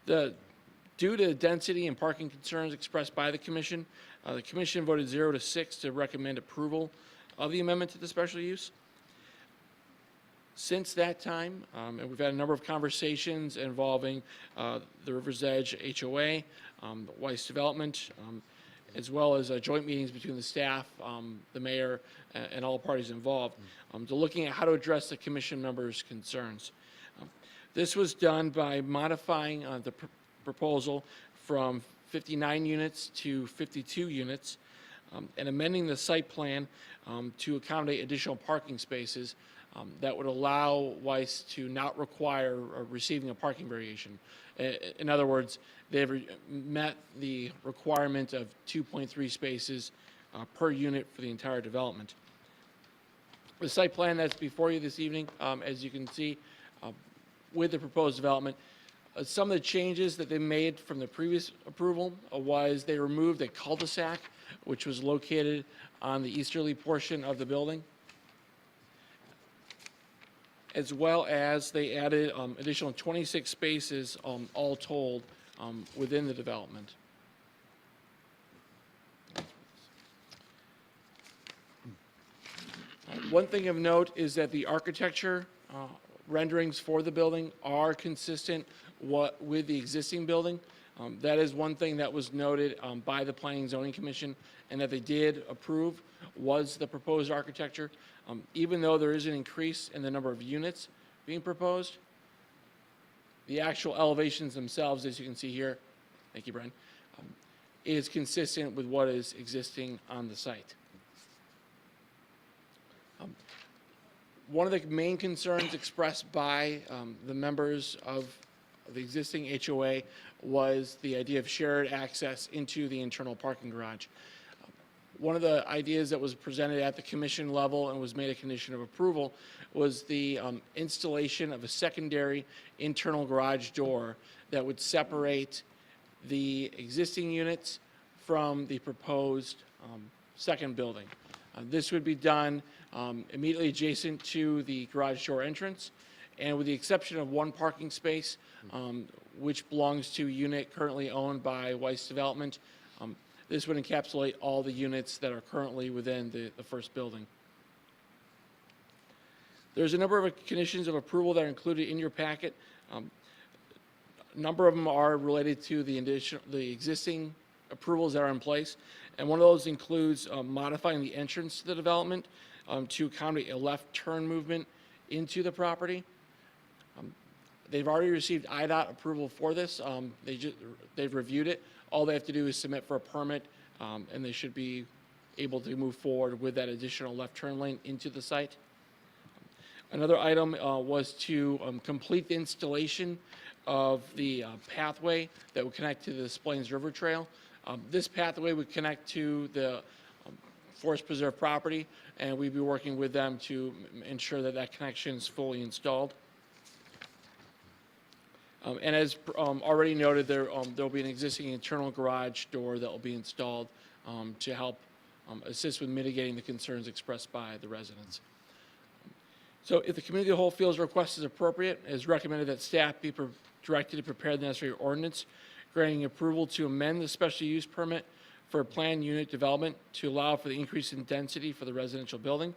Due to density and parking concerns expressed by the commission voted 0 to 6 to recommend approval of the amendment to the special use. Since that time, and we've had a number of conversations involving the River's Edge HOA, the Weiss Development, as well as joint meetings between the staff, the mayor, and all parties involved, to looking at how to address the commission members' concerns. This was done by modifying the proposal from 59 units to 52 units, and amending the site plan to accommodate additional parking spaces that would allow Weiss to not require receiving a parking variation. In other words, they've met the requirement of 2.3 spaces per unit for the entire development. The site plan that's before you this evening, as you can see, with the proposed development, some of the changes that they made from the previous approval was they removed a cul-de-sac, which was located on the easterly portion of the building, as well as they added additional 26 spaces, all told, within the development. One thing of note is that the architecture renderings for the building are consistent with the existing building. That is one thing that was noted by the Planning and Zoning Commission, and that they did approve, was the proposed architecture. Even though there is an increase in the number of units being proposed, the actual elevations themselves, as you can see here, thank you, Brian, is consistent with what is existing on the site. One of the main concerns expressed by the members of the existing HOA was the idea of shared access into the internal parking garage. One of the ideas that was presented at the commission level and was made a condition of approval was the installation of a secondary internal garage door that would separate the existing units from the proposed second building. This would be done immediately adjacent to the garage door entrance, and with the exception of one parking space, which belongs to a unit currently owned by Weiss Development, this would encapsulate all the units that are currently within the first building. There's a number of conditions of approval that are included in your packet. A number of them are related to the existing approvals that are in place, and one of those includes modifying the entrance to the development to accommodate a left turn movement into the property. They've already received IDOT approval for this. They've reviewed it. All they have to do is submit for a permit, and they should be able to move forward with that additional left turn lane into the site. Another item was to complete the installation of the pathway that would connect to the Des Plaines River Trail. This pathway would connect to the Forest Preserve property, and we'd be working with them to ensure that that connection is fully installed. And as already noted, there'll be an existing internal garage door that will be installed to help assist with mitigating the concerns expressed by the residents. So if the committee of the whole feels the request is appropriate, it is recommended that staff be directed to prepare the necessary ordinance granting approval to amend the special use permit for planned unit development to allow for the increase in density for the residential building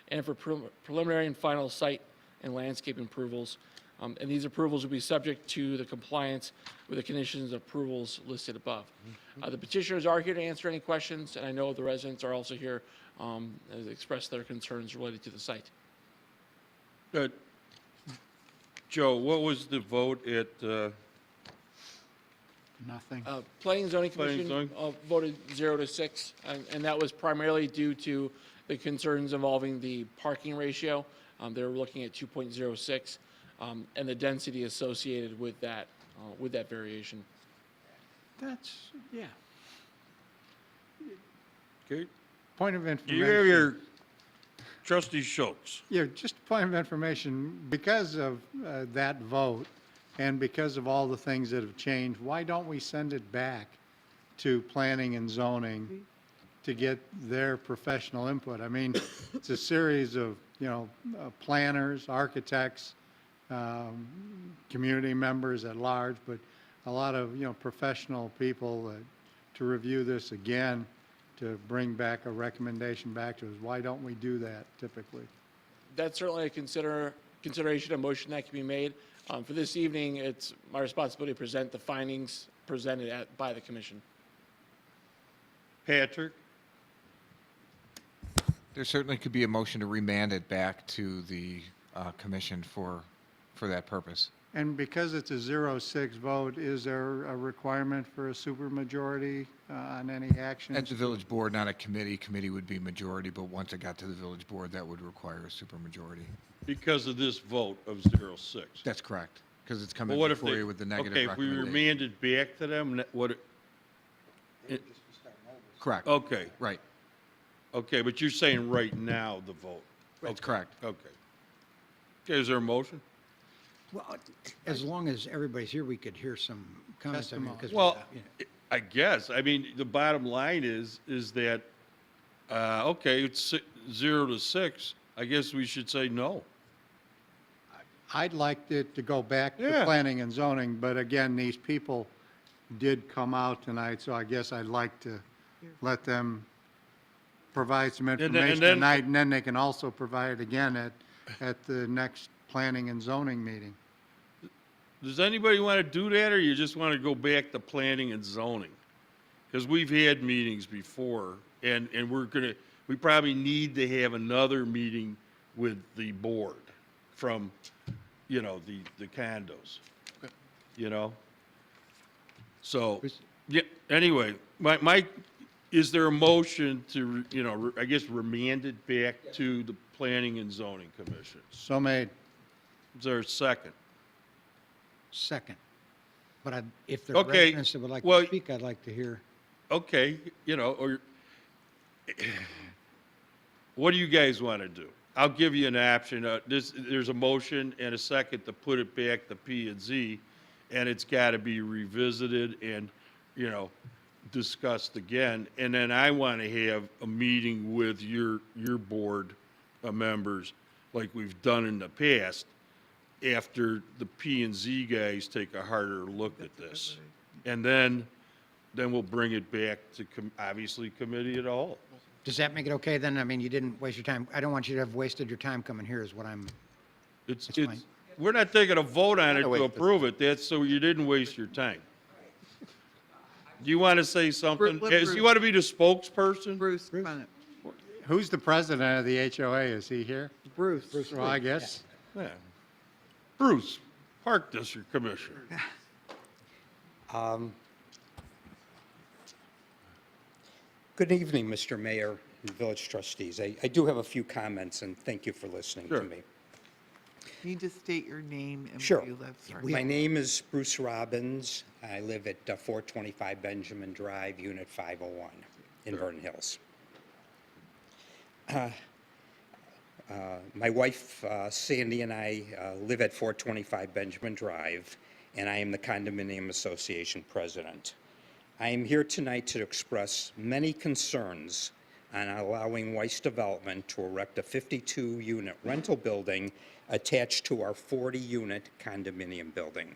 and for preliminary and final site and landscape approvals. And these approvals will be subject to the compliance with the conditions of approvals listed above. The petitioners are here to answer any questions, and I know the residents are also here to express their concerns related to the site. Joe, what was the vote at, Nothing. Planning and Zoning Planning and Commission voted 0-6, and that was primarily due to the concerns involving the parking ratio. They were looking at 2.06, and the density associated with that variation. That's, yeah. okay? Point of You information. have your trustee Schultz. Yeah, just a point of information, because of that vote and because of all the things that have changed, why don't we send it back to planning and zoning to get their professional input? I mean, it's a series of, planners, architects, community members at large, but a lot of, professional people to review this again, to bring back a recommendation back to us. Why don't we do that typically? That's certainly a consideration consideration, a motion that can be made. For this evening, it's my responsibility to present the findings presented by the commission. Patrick? There certainly could be a motion to remand it back to the commission for that purpose. And because it's a 0-6 vote, is there a requirement for a supermajority on any actions? At the village board, not a committee. Committee would be majority, but once it got to the village board, that would require a supermajority. Because of this vote of 0-6. That's correct, because it's But coming what if before they, you with the negative okay, if we recommendation. remanded back to them, what? Correct. Okay, Right. okay, but you're saying right now the vote? That's Okay, correct. Okay. Okay, is there a motion? Well, as long as everybody's here, we could hear some comments. I mean, 'cause we- Well, yeah. I guess, I mean, the bottom line is that, okay, it's 0-6, I guess we should say no. I'd like it to go back to Yeah. planning and zoning, but again, these people did come out tonight, so I guess I'd like to let them provide some then- information then- tonight, and then they can also provide it again at the next planning and zoning meeting. Does anybody want to do that, or you just want to go back to planning and zoning? Because we've had meetings before, and we probably need to have another meeting with the board from, the condos, you know? So, yeah, anyway, is there a motion to, I guess remand it back to the Planning and Zoning Commission? So made. Is there a second? Second. But if there are Okay, residents that would like well- to speak, I'd like to hear. Okay, or, what do you guys want to do? I'll give you an option. There's a motion and a second to put it back to P and Z, and it's got to be revisited and, discussed again. And then I want to have a meeting with your board members, like we've done in the past, after the P and Z guys take a harder look at this. And then we'll bring it back to, obviously, committee at all. Does that make it okay then? I mean, you didn't waste your time. I don't want you to have wasted your time coming here is what I'm, It's, That's fine. we're not taking a vote on it to approve it, that's so you didn't waste your time. Do you want to say something? let Yes, Bruce- you want to be the spokesperson? Bruce, come on. Who's the president of the HOA? Is he here? Bruce. Well, I guess. Yeah. Bruce, Park District Commissioner. Good evening, Mr. Mayor and village trustees. I do have a few comments, and thank you for listening Sure. to me. Can you just state your name and Sure. where you live? Sorry. My name is Bruce Robbins. I live at 425 Benjamin Drive, Unit 501 in Vernon Hills. My wife Sandy and I live at 425 Benjamin Drive, and I am the Condominium Association President. I am here tonight to express many concerns on allowing Weiss Development to erect a 52-unit rental building attached to our 40-unit condominium building.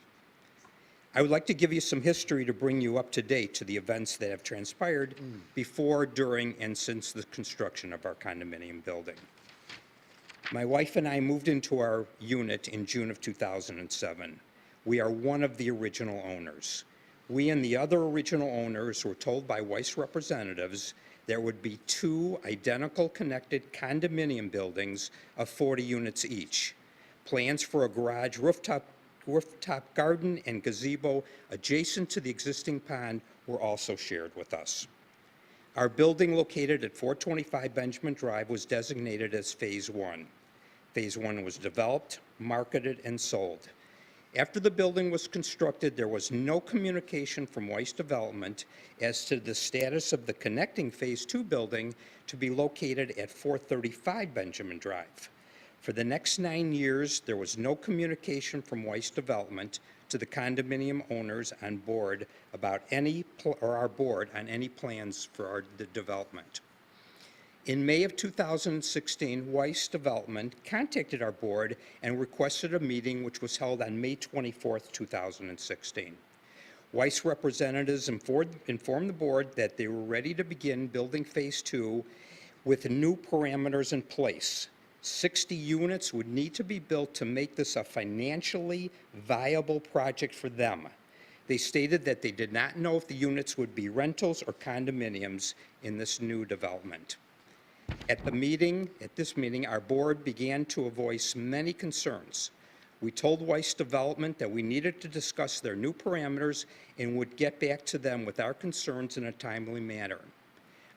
I would like to give you some history to bring you up to date to the events that have transpired before, during, and since the construction of our condominium building. My wife and I moved into our unit in June of 2007. We are one of the original owners. We and the other original owners were told by Weiss representatives there would be two identical connected condominium buildings of 40 units each. Plans for a garage rooftop garden and gazebo adjacent to the existing pond were also shared with us. Our building located at 425 Benjamin Drive was designated as Phase 1. Phase 1 was developed, marketed, and sold. After the building was constructed, there was no communication from Weiss Development as to the status of the connecting Phase 2 building to be located at 435 Benjamin Drive. For the next 9 years, there was no communication from Weiss Development to the condominium owners on board about our board on any plans for the development. In May of 2016, Weiss Development contacted our board and requested a meeting which was held on May 24th, 2016. Weiss representatives informed the board that they were ready to begin building Phase 2 with new parameters in place. 60 units would need to be built to make this a financially viable project for them. They stated that they did not know if the units would be rentals or condominiums in this new development. At this meeting, our board began to voice many concerns. We told Weiss Development that we needed to discuss their new parameters and would get back to them with our concerns in a timely manner.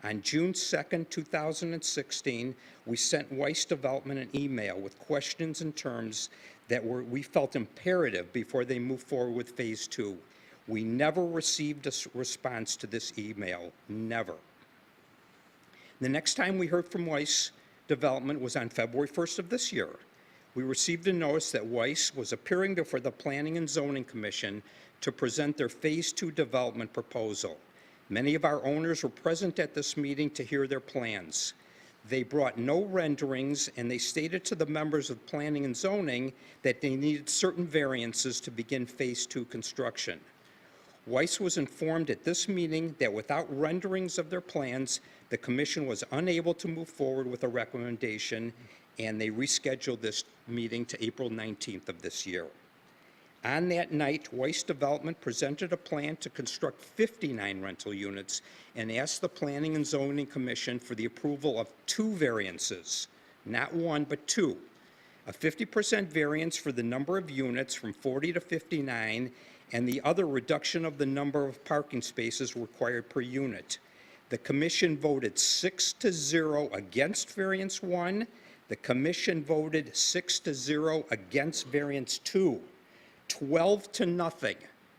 On June 2nd, 2016, we sent Weiss Development an email with questions and terms that we felt imperative before they moved forward with Phase 2. We never received a response to this email, never. The next time we heard from Weiss Development was on February 1st of this year. We received a notice that Weiss was appearing before the Planning and Zoning Commission to present their Phase 2 development proposal. Many of our owners were present at this meeting to hear their plans. They brought no renderings, and they stated to the members of Planning and Zoning that they needed certain variances to begin Phase 2 construction. Weiss was informed at this meeting that without renderings of their plans, the commission was unable to move forward with a recommendation, and they rescheduled this meeting to April 19th of this year. On that night, Weiss Development presented a plan to construct 59 rental units and asked the Planning and Zoning Commission for the approval of 2 variances, not 1, but 2. A 50% variance for the number of units from 40 to 59, and the other reduction of the number of parking spaces required per unit. The commission voted 6-0 against variance 1. The commission voted 6-0 against variance 2. 12-0,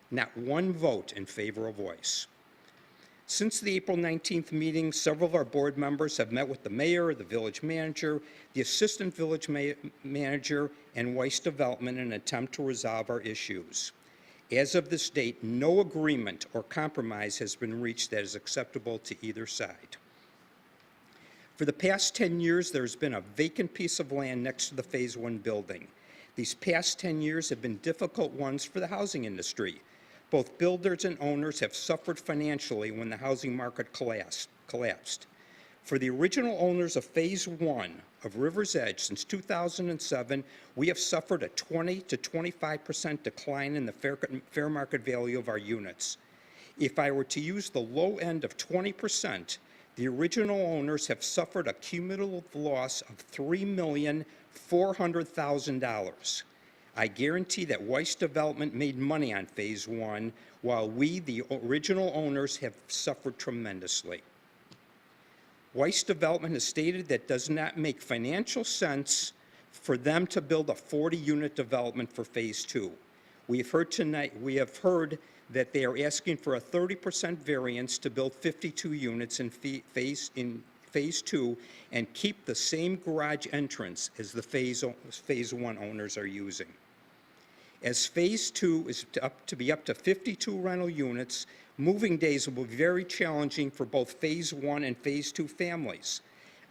not 1 vote in favor of Weiss. Since the April 19th meeting, several of our board members have met with the mayor, the village manager, the assistant village manager, and Weiss Development in an attempt to resolve our issues. As of this date, no agreement or compromise has been reached that is acceptable to either side. For the past 10 years, there's been a vacant piece of land next to the Phase 1 building. These past 10 years have been difficult ones for the housing industry. Both builders and owners have suffered financially when the housing market collapsed. For the original owners of Phase 1 of River's Edge since 2007, we have suffered a 20 to 25% decline in the fair market value of our units. If I were to use the low end of 20%, the original owners have suffered a cumulative loss of $3,400,000. I guarantee that Weiss Development made money on Phase 1, while we, the original owners, have suffered tremendously. Weiss Development has stated that it does not make financial sense for them to build a 40-unit development for Phase 2. We have heard that they are asking for a 30% variance to build 52 units in Phase 2 and keep the same garage entrance as the Phase 1 owners are using. As Phase 2 is to be up to 52 rental units, moving days will be very challenging for both Phase 1 and Phase 2 families.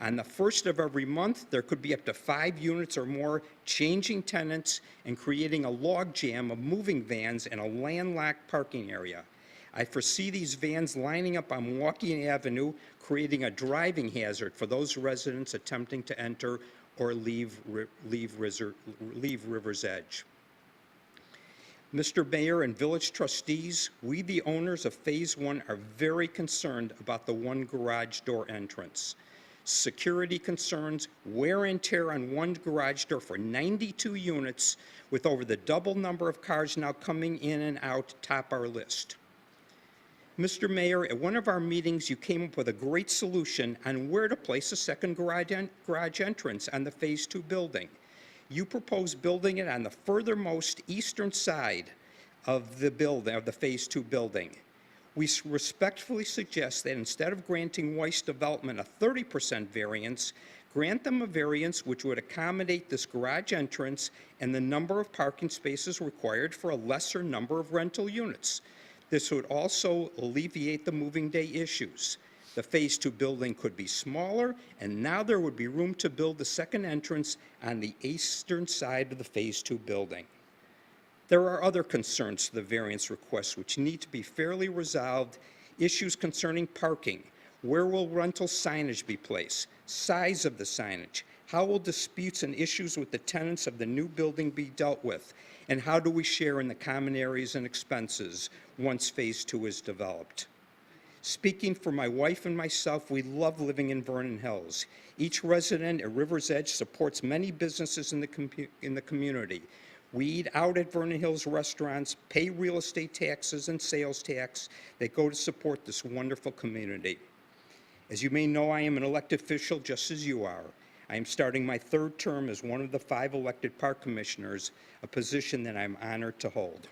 On the first of every month, there could be up to 5 units or more changing tenants and creating a logjam of moving vans in a landlocked parking area. I foresee these vans lining up on Milwaukee Avenue, creating a driving hazard for those residents attempting to enter or leave River's Edge. Mr. Mayor and village trustees, we, the owners of Phase 1, are very concerned about the one garage door entrance. Security concerns, wear and tear on one garage door for 92 units, with over the double number of cars now coming in and out, top our list. Mr. Mayor, at one of our meetings, you came up with a great solution on where to place a second garage entrance on the Phase 2 building. You proposed building it on the furthermost eastern side of the Phase 2 building. We respectfully suggest that instead of granting Weiss Development a 30% variance, grant them a variance which would accommodate this garage entrance and the number of parking spaces required for a lesser number of rental units. This would also alleviate the moving day issues. The Phase 2 building could be smaller, and now there would be room to build the second entrance on the eastern side of the Phase 2 building. There are other concerns to the variance request which need to be fairly resolved. Issues concerning parking. Where will rental signage be placed? Size of the signage. How will disputes and issues with the tenants of the new building be dealt with? And how do we share in the common areas and expenses once Phase 2 is developed? Speaking for my wife and myself, we love living in Vernon Hills. Each resident at River's Edge supports many businesses in the community. We eat out at Vernon Hills restaurants, pay real estate taxes and sales tax that go to support this wonderful community. As you may know, I am an elected official just as you are. I am starting my 3rd term as one of the 5 elected park commissioners, a position that I'm honored to hold.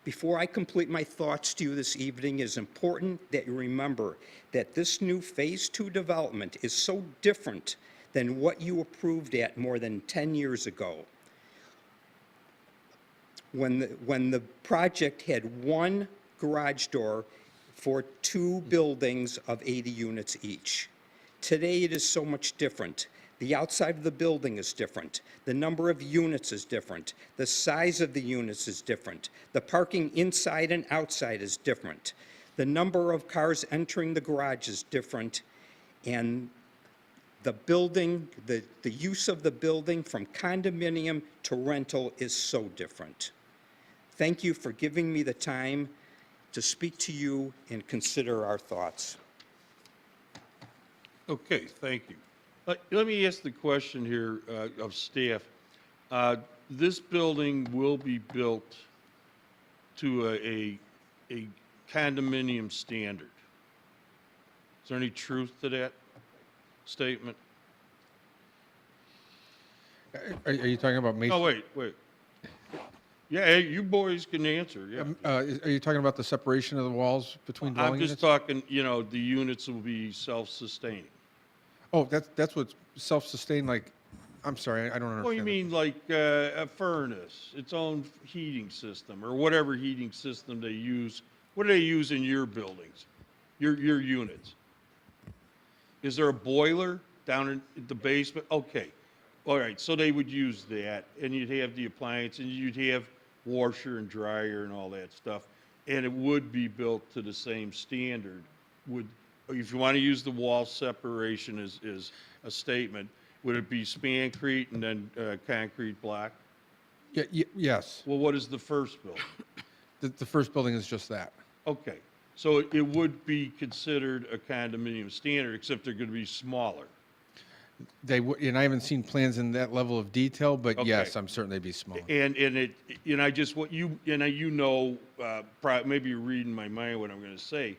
Before I complete my thoughts to you this evening, it is important that you remember that this new Phase 2 development is so different than what you approved at more than 10 years ago, when the project had 1 garage door for 2 buildings of 80 units each. Today, it is so much different. The outside of the building is different. The number of units is different. The size of the units is different. The parking inside and outside is different. The number of cars entering the garage is different. And the building, the use of the building from condominium to rental is so different. Thank you for giving me the time to speak to you and consider our thoughts. Okay, thank you. Let me ask the question here of staff. This building will be built to a condominium standard. Is there any truth to that statement? Are you talking about Oh, wait. Yeah, hey, you boys can answer, yeah. Are you talking about the separation of the walls between dwelling I'm units? just talking, the units will be self-sustaining. Oh, that's what's self-sustained, like, I'm sorry, I don't understand. Well, you mean like a furnace, its own heating system, or whatever heating system they use. What do they use in your buildings, your units? Is there a boiler down in the basement? Okay, all right, so they would use that, and you'd have the appliance, and you'd have washer and dryer and all that stuff, and it would be built to the same standard. If you want to use the wall separation as a statement, would it be spancrete and then concrete block? Yes. Well, what is the first building? The first building is just that. Okay, so it would be considered a condominium standard, except they're going to be smaller. And I haven't seen plans in that level of detail, but Okay. yes, I'm certain they'd be smaller. And I just, maybe you're reading my mind what I'm going to say.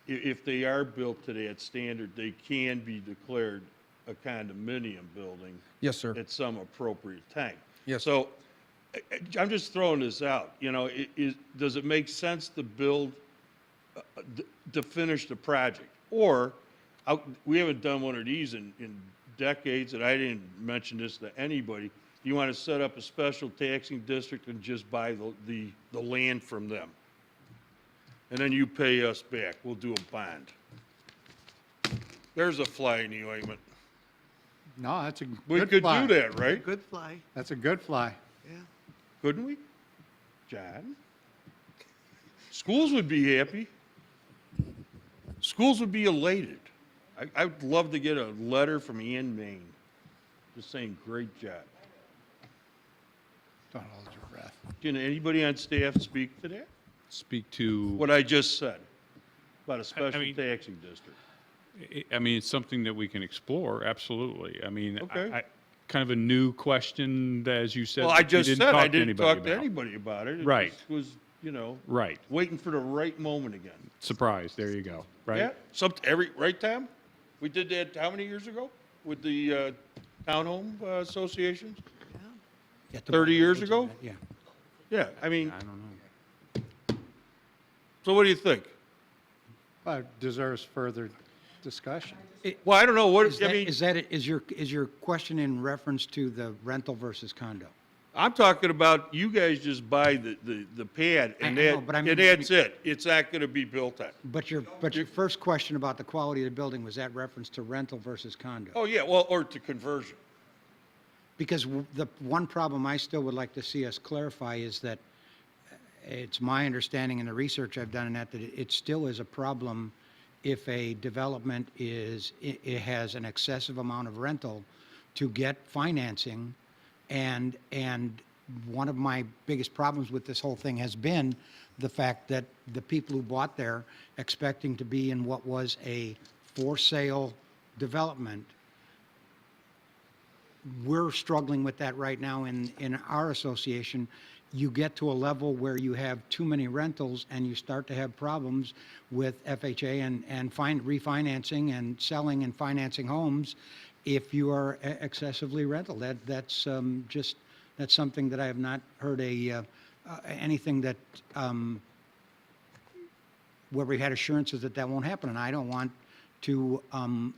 If they are built to that standard, they can be declared a condominium building. Yes, sir. At some appropriate time. Yes. So I'm just throwing this out, does it make sense to build, to finish the project? Or, we haven't done one of these in decades, and I didn't mention this to anybody. You want to set up a special taxing district and just buy the land from them. And then you pay us back. We'll do a bond. There's a fly in the ointment. No, that's a good fly. We could do that, right? Good fly. That's a good fly. Yeah. Couldn't we? John? Schools would be happy. Schools would be elated. I'd love to get a letter from Ann Main just saying, great job. Don't hold your breath. Can anybody on staff speak to that? Speak to, What I just said about a special mean- taxing district. I mean, it's something that we can explore, absolutely. I mean, Okay. kind of a new question, as you said. Well, I that you just didn't said talk I to didn't anybody talk to about. anybody about it. It Right. just was, Right. waiting for the right moment again. Surprise, there you go, right? Yeah, right, Tom? We did that how many years ago with the townhome associations? Yeah, 30 years ago? Yeah. Yeah, I mean, I don't know. so what do you think? Well, it deserves further discussion. Well, I don't know, Is your question in reference to the rental versus condo? I'm talking about you guys just buy the pad and I know, but I mean- that's it. It's not gonna be built on. But your first question about the quality of the building, was that reference to rental versus condo? Oh, yeah, well, or to conversion. Because the one problem I still would like to see us clarify is that it's my understanding in the research I've done in that it still is a problem if a development it has an excessive amount of rental to get financing. And one of my biggest problems with this whole thing has been the fact that the people who bought there expecting to be in what was a for sale development, we're struggling with that right now in our association. You get to a level where you have too many rentals and you start to have problems with FHA and refinancing and selling and financing homes if you are excessively rental. That's something that I have not heard anything that where we had assurances that won't happen, and I don't want to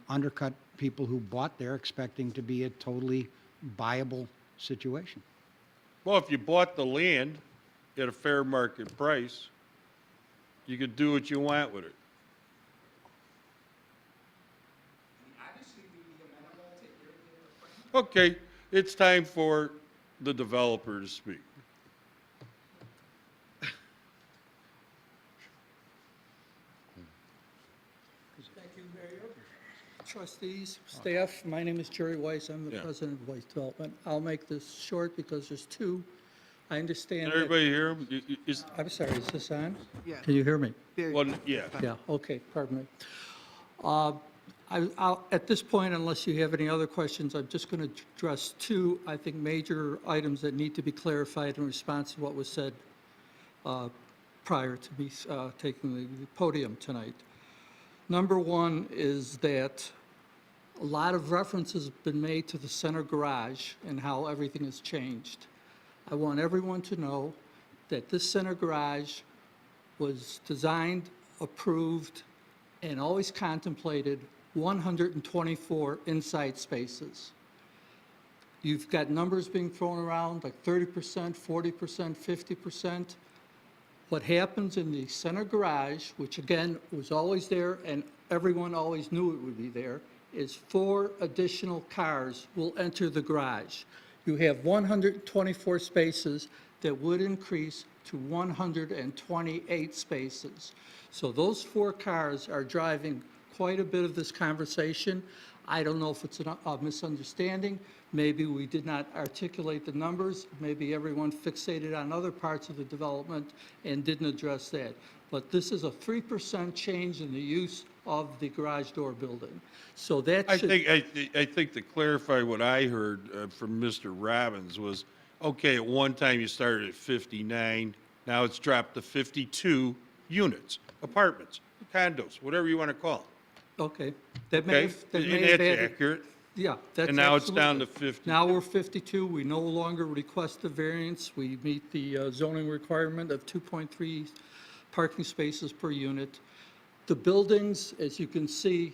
undercut people who bought there expecting to be a totally buyable situation. Well, if you bought the land at a fair market price, you could do what you want with it. Okay, it's time for the developer to speak. Thank you, Mayor. Trustees, staff, my name is Jerry Weiss. I'm the Yeah. president of Weiss Development. I'll make this short because there's two. I understand. Can that- everybody hear him? I'm sorry, is this on? Yeah. Can you hear me? Well, yeah. Yeah, okay, pardon me. At this point, unless you have any other questions, I'm just going to address two, I think, major items that need to be clarified in response to what was said prior to me taking the podium tonight. Number one is that a lot of references have been made to the center garage and how everything has changed. I want everyone to know that this center garage was designed, approved, and always contemplated 124 inside spaces. You've got numbers being thrown around like 30%, 40%, 50%. What happens in the center garage, which again was always there and everyone always knew it would be there, is 4 additional cars will enter the garage. You have 124 spaces that would increase to 128 spaces. So those 4 cars are driving quite a bit of this conversation. I don't know if it's a misunderstanding. Maybe we did not articulate the numbers. Maybe everyone fixated on other parts of the development and didn't address that. But this is a 3% change in the use of the garage door building. So that should... I think to clarify what I heard from Mr. Robbins was, okay, at one time you started at 59, now it's dropped to 52 units, apartments, condos, whatever you want to call it. Okay. That may Okay? have- that And may have that's added- accurate. Yeah, that's And now it's down to absolutely- 50. Now we're 52. We no longer request the variance. We meet the zoning requirement of 2.3 parking spaces per unit. The buildings, as you can see,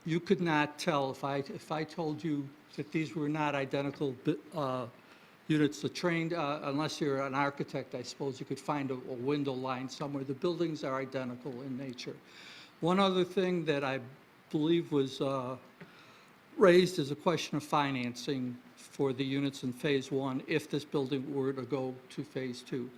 you could not tell if I told you that these were not identical units. The trained, unless you're an architect, I suppose you could find a window line somewhere. The buildings are identical in nature. One other thing that I believe was raised is a question of financing for the units in Phase 1 if this building were to go to Phase 2.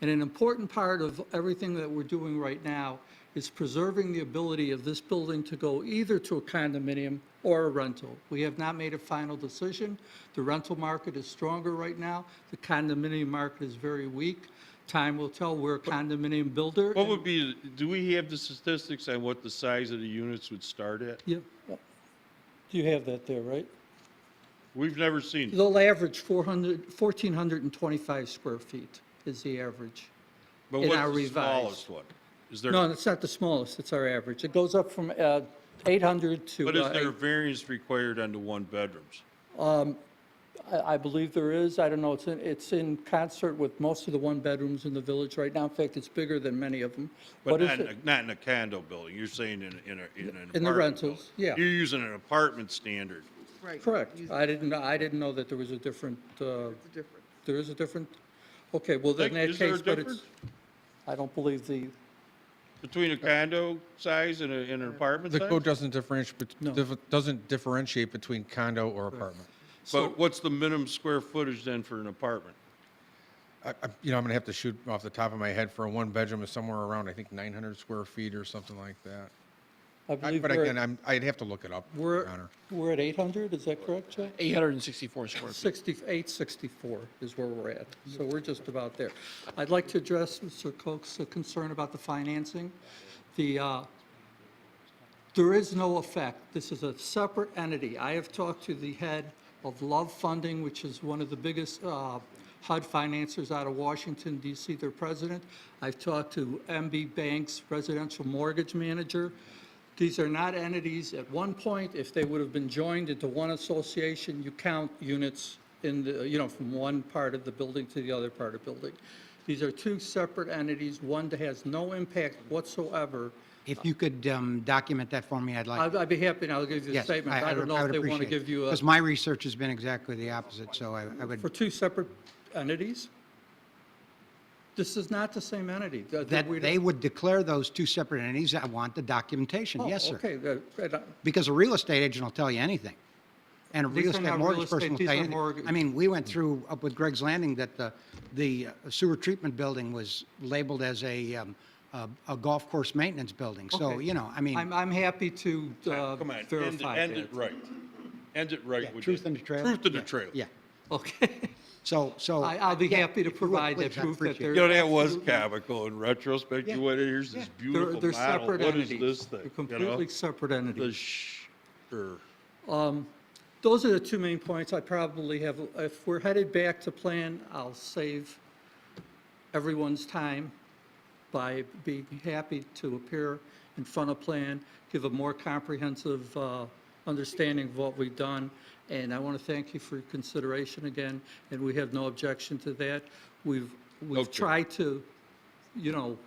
And an important part of everything that we're doing right now is preserving the ability of this building to go either to a condominium or a rental. We have not made a final decision. The rental market is stronger right now. The condominium market is very weak. Time will tell. We're a condominium builder. What would be, do we have the statistics on what the size of the units would start at? Yeah. You have that there, right? We've never seen it. They'll average 1,425 square feet is the average. But in what's our the revised. smallest one? Is there? No, it's not the smallest, it's our average. It goes up from 800 to... But is there a variance required on the one-bedrooms? I believe there is. I don't know. It's in concert with most of the one-bedrooms in the village right now. In fact, it's bigger than many of them. But What is not, it? not in a condo building, you're saying in an apartment In the rentals, building. yeah. You're using an apartment standard. Right. Correct. I didn't know that there was a different... There is a different... Okay, well, then in that Is there a case, but it's... difference I don't believe the... between a condo size and an apartment The size? code doesn't differentiate between condo or apartment. But what's the minimum square footage then for an apartment? You know, I'm going to have to shoot off the top of my head for a one-bedroom is somewhere around, I think, 900 square feet or something like that. I believe But we're, again, I'd have to look it up, Your Honor. we're at 800, is that correct, Joe? 864 square feet. 864 is where we're at, so we're just about there. I'd like to address Mr. Koch's concern about the financing. There is no effect. This is a separate entity. I have talked to the head of Love Funding, which is one of the biggest HUD financiers out of Washington, D.C., their president. I've talked to MB Bank's residential mortgage manager. These are not entities. At one point, if they would have been joined into one association, you count units in the, from one part of the building to the other part of the building. These are two separate entities, one that has no impact whatsoever. If you could document that for me, I'd like. I'd be happy, and I'll give you a Yes, statement. I don't know if they want to give you Because my research has been exactly the opposite, so I would. for two separate entities? This is not the same entity. That they would declare those two separate entities. I want the documentation. Oh, Yes, sir. okay. Because a real estate agent will tell you anything. And a These real are estate not mortgage real person estate, will these tell you are anything. mortgage- I mean, we went through up with Greg's Landing that the sewer treatment building was labeled as a golf course maintenance building. So, Okay. I mean. I'm happy to Come on, verify end that. it right. End it right. with Truth it. in the trail? Truth in the trail. Yeah. Okay. So. I'll be yeah, happy to if you would, provide that please, I proof that appreciate it. they're. You know, that was absolutely- comical in retrospect. Yeah. You went in, here's this beautiful They're model. separate What is entities. this thing? They're you completely know? separate The entities. sure. Those are the two main points. I probably have, if we're headed back to plan, I'll save everyone's time by being happy to appear in front of plan, give a more comprehensive understanding of what we've done. And I want to thank you for your consideration again, and we have no objection to that. We've Okay. tried to,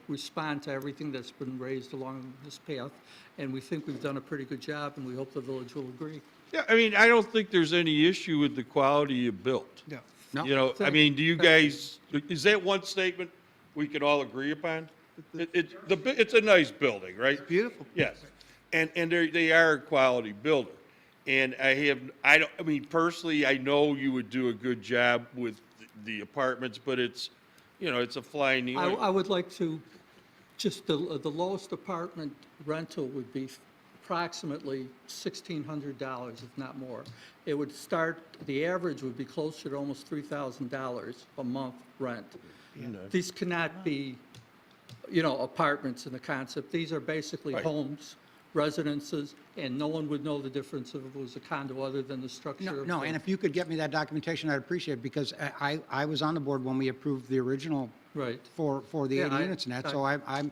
respond to everything that's been raised along this path, and we think we've done a pretty good job, and we hope the village will agree. Yeah, I mean, I don't think there's any issue with the quality you built. Yeah. No. You know, I Thank mean, do you guys, is that one statement we can all agree upon? It's a nice building, right? Beautiful. Yes, and they are a quality builder. And I mean, personally, I know you would do a good job with the apartments, but it's a fly in the I ointment. would like to, just the lowest apartment rental would be approximately $1,600, if not more. It would start, the average would be closer to almost $3,000 a month rent. These cannot be, apartments in the concept. These are basically Right. homes, residences, and no one would know the difference if it was a condo other than the structure. No, of no, the- and if you could get me that documentation, I'd appreciate it, because I was on the board when we approved the original Right. for the Yeah, 80 I- units and that, so I'm.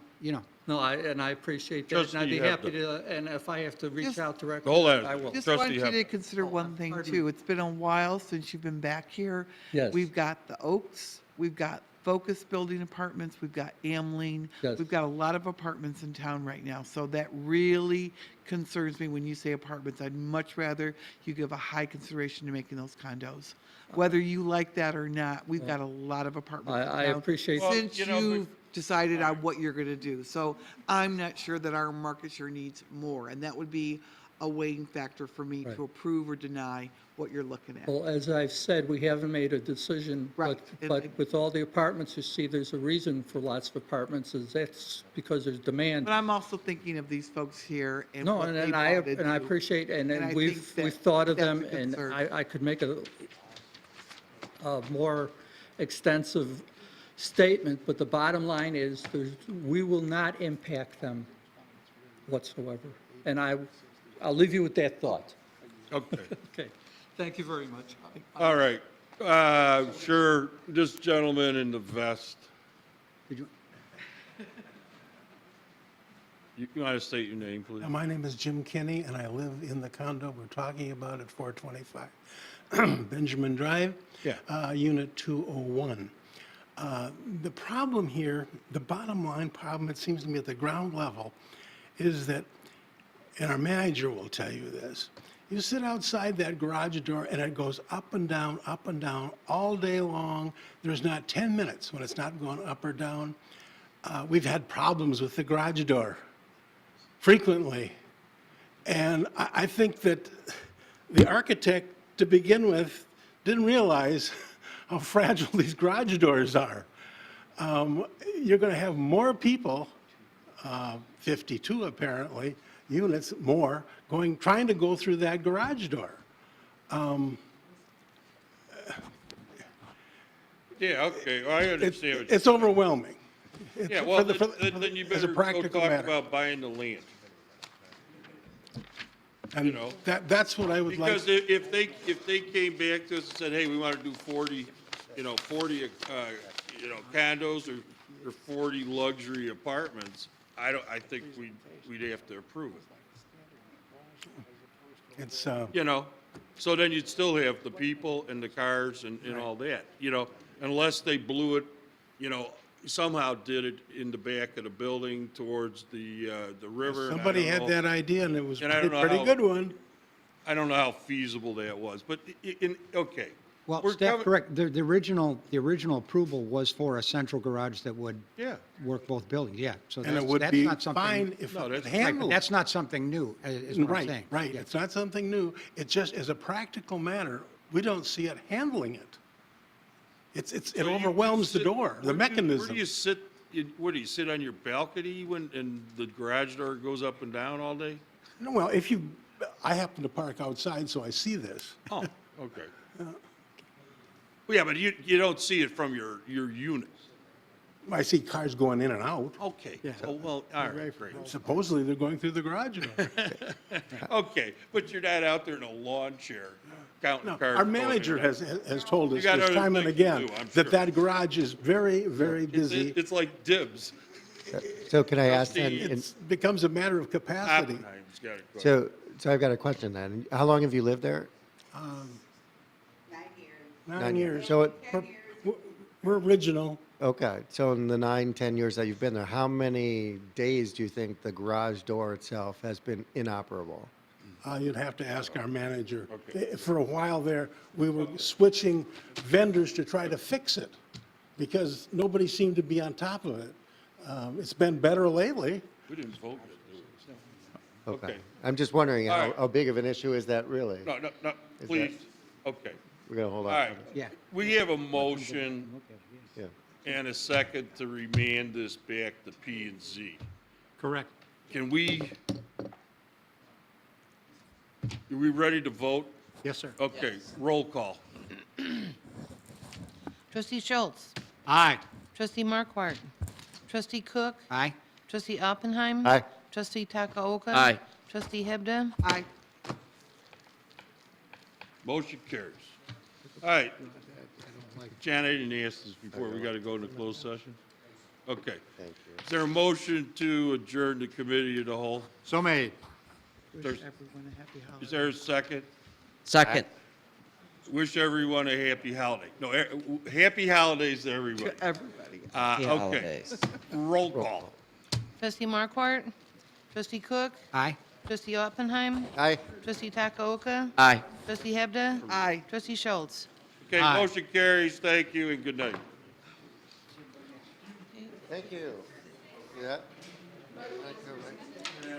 No, I appreciate that, and Trustee I'd be Hebda. happy to, and if I have to reach Just- out directly, Hold on. I will. Just Trustee want you to Hebda. consider one thing pardon too. It's been a while since you've been back here. Yes. We've got the Oaks, we've got Focus Building Apartments, we've got Amling. Yes. We've got a lot of apartments in town right now. So that really concerns me when you say apartments. I'd much rather you give a high consideration to making those condos. Whether you like that or not, we've got a lot of apartments in I town appreciate. Well, since you know, but- you've decided on what you're going to do. So I'm not sure that our market share needs more, and that would be a weighing factor for me Right. to approve or deny what you're looking at. Well, as I've said, we haven't made a decision. Right. But with all the apartments, you see, there's a reason for lots of apartments, is that's because there's demand. But I'm also thinking of these folks here and No, what they and want to and I do. appreciate, and And I then think we've that thought of that's them, a and concern. I could make a more extensive statement, but the bottom line is, we will not impact them whatsoever. And I'll leave you with that thought. Okay, Okay, thank you very much. all right. Sure, this gentleman in the vest. You want to state your name, please? My name is Jim Kinney, and I live in the condo we're talking about at 425 Benjamin Drive, Unit 201. The problem here, the bottom line problem, it seems to me at the ground level, is that, and our manager will tell you this, you sit outside that garage door and it goes up and down all day long. There's not 10 minutes when it's not going up or down. We've had problems with the garage door frequently. And I think that the architect, to begin with, didn't realize how fragile these garage doors are. You're going to have more people, 52 apparently, units more, trying to go through that garage door. Yeah, okay, well, I understand what you're It's overwhelming. It's Yeah, for well, the- for the- then you as a better go practical talk matter. about buying the land. And know. that's what I would like. Because if they came back to us and said, hey, we want to do 40 condos or 40 luxury apartments, I think we'd have to approve it. It's, So then you'd still have the people and the cars and all that, unless they blew it, somehow did it in the back of the building towards the river. and I somebody don't had know- that idea, and it was and I a don't know pretty how- good one. I don't know how feasible that was, but okay. Well, We're staff, coming- correct, the original approval was for a central garage that would Yeah. work both buildings, yeah. So And it that's, would that's be not something. fine if No, it that's- was Right, but handled. that's not something new, is what I'm Right, saying. right. Yeah. It's not something new. It just, as a practical matter, we don't see it handling it. It So you overwhelms the sit- door, the where do you- mechanism. Where do you sit, where do you sit on your balcony and the garage door goes up and down all day? No, well, I happen to park outside, so I see this. Oh, okay. Well, yeah, but you don't see it from your unit. I see cars going in and out. Okay, oh, well, all right, great. Supposedly, they're going through the garage door. Okay, but you're not out there in a lawn chair counting No, cars. our going in manager and out. has told You us got this other time and things to again do, I'm sure. that garage is very, very busy. It's like dibs. So can I ask then, Trustee, It becomes a matter of capacity. Oppenheimer's got a question. so I've got a question then. How long have you lived there? 9 years. So We're original. okay, so in the 9, 10 years that you've been there, how many days do you think the garage door itself has been inoperable? You'd have to ask our manager. For a while there, we were switching vendors to try to fix it because nobody seemed to be on top of it. It's been better lately. We didn't vote yet, did we? Okay. I'm just wondering All how, right. how big of an issue is that really? No, Is please, okay. We're gonna hold All on. right. Yeah. We have a motion Yeah. and a second to remand this back to P and Z. Correct. Are we ready to vote? Yes, sir. Okay, roll call. Trustee Schultz. Aye. Trustee Markwart. Trustee Cook. Aye. Trustee Oppenheim. Aye. Trustee Takaoka. Aye. Trustee Hebda. Aye. Motion carries. All right. Jan, I didn't ask this before. We got to go into closed session? Okay. Thank you. Is there a motion to adjourn the committee of the whole? So made. Is there a second? Second. Wish everyone a happy holiday. No, happy holidays to everybody. Everybody. Happy Okay. holidays. Roll call. Trustee Markwart. Trustee Cook. Aye. Trustee Oppenheim. Aye. Trustee Takaoka. Aye. Trustee Hebda. Aye. Trustee Schultz. Okay, motion carries. Thank you and good night. Thank you. See that? Thank you.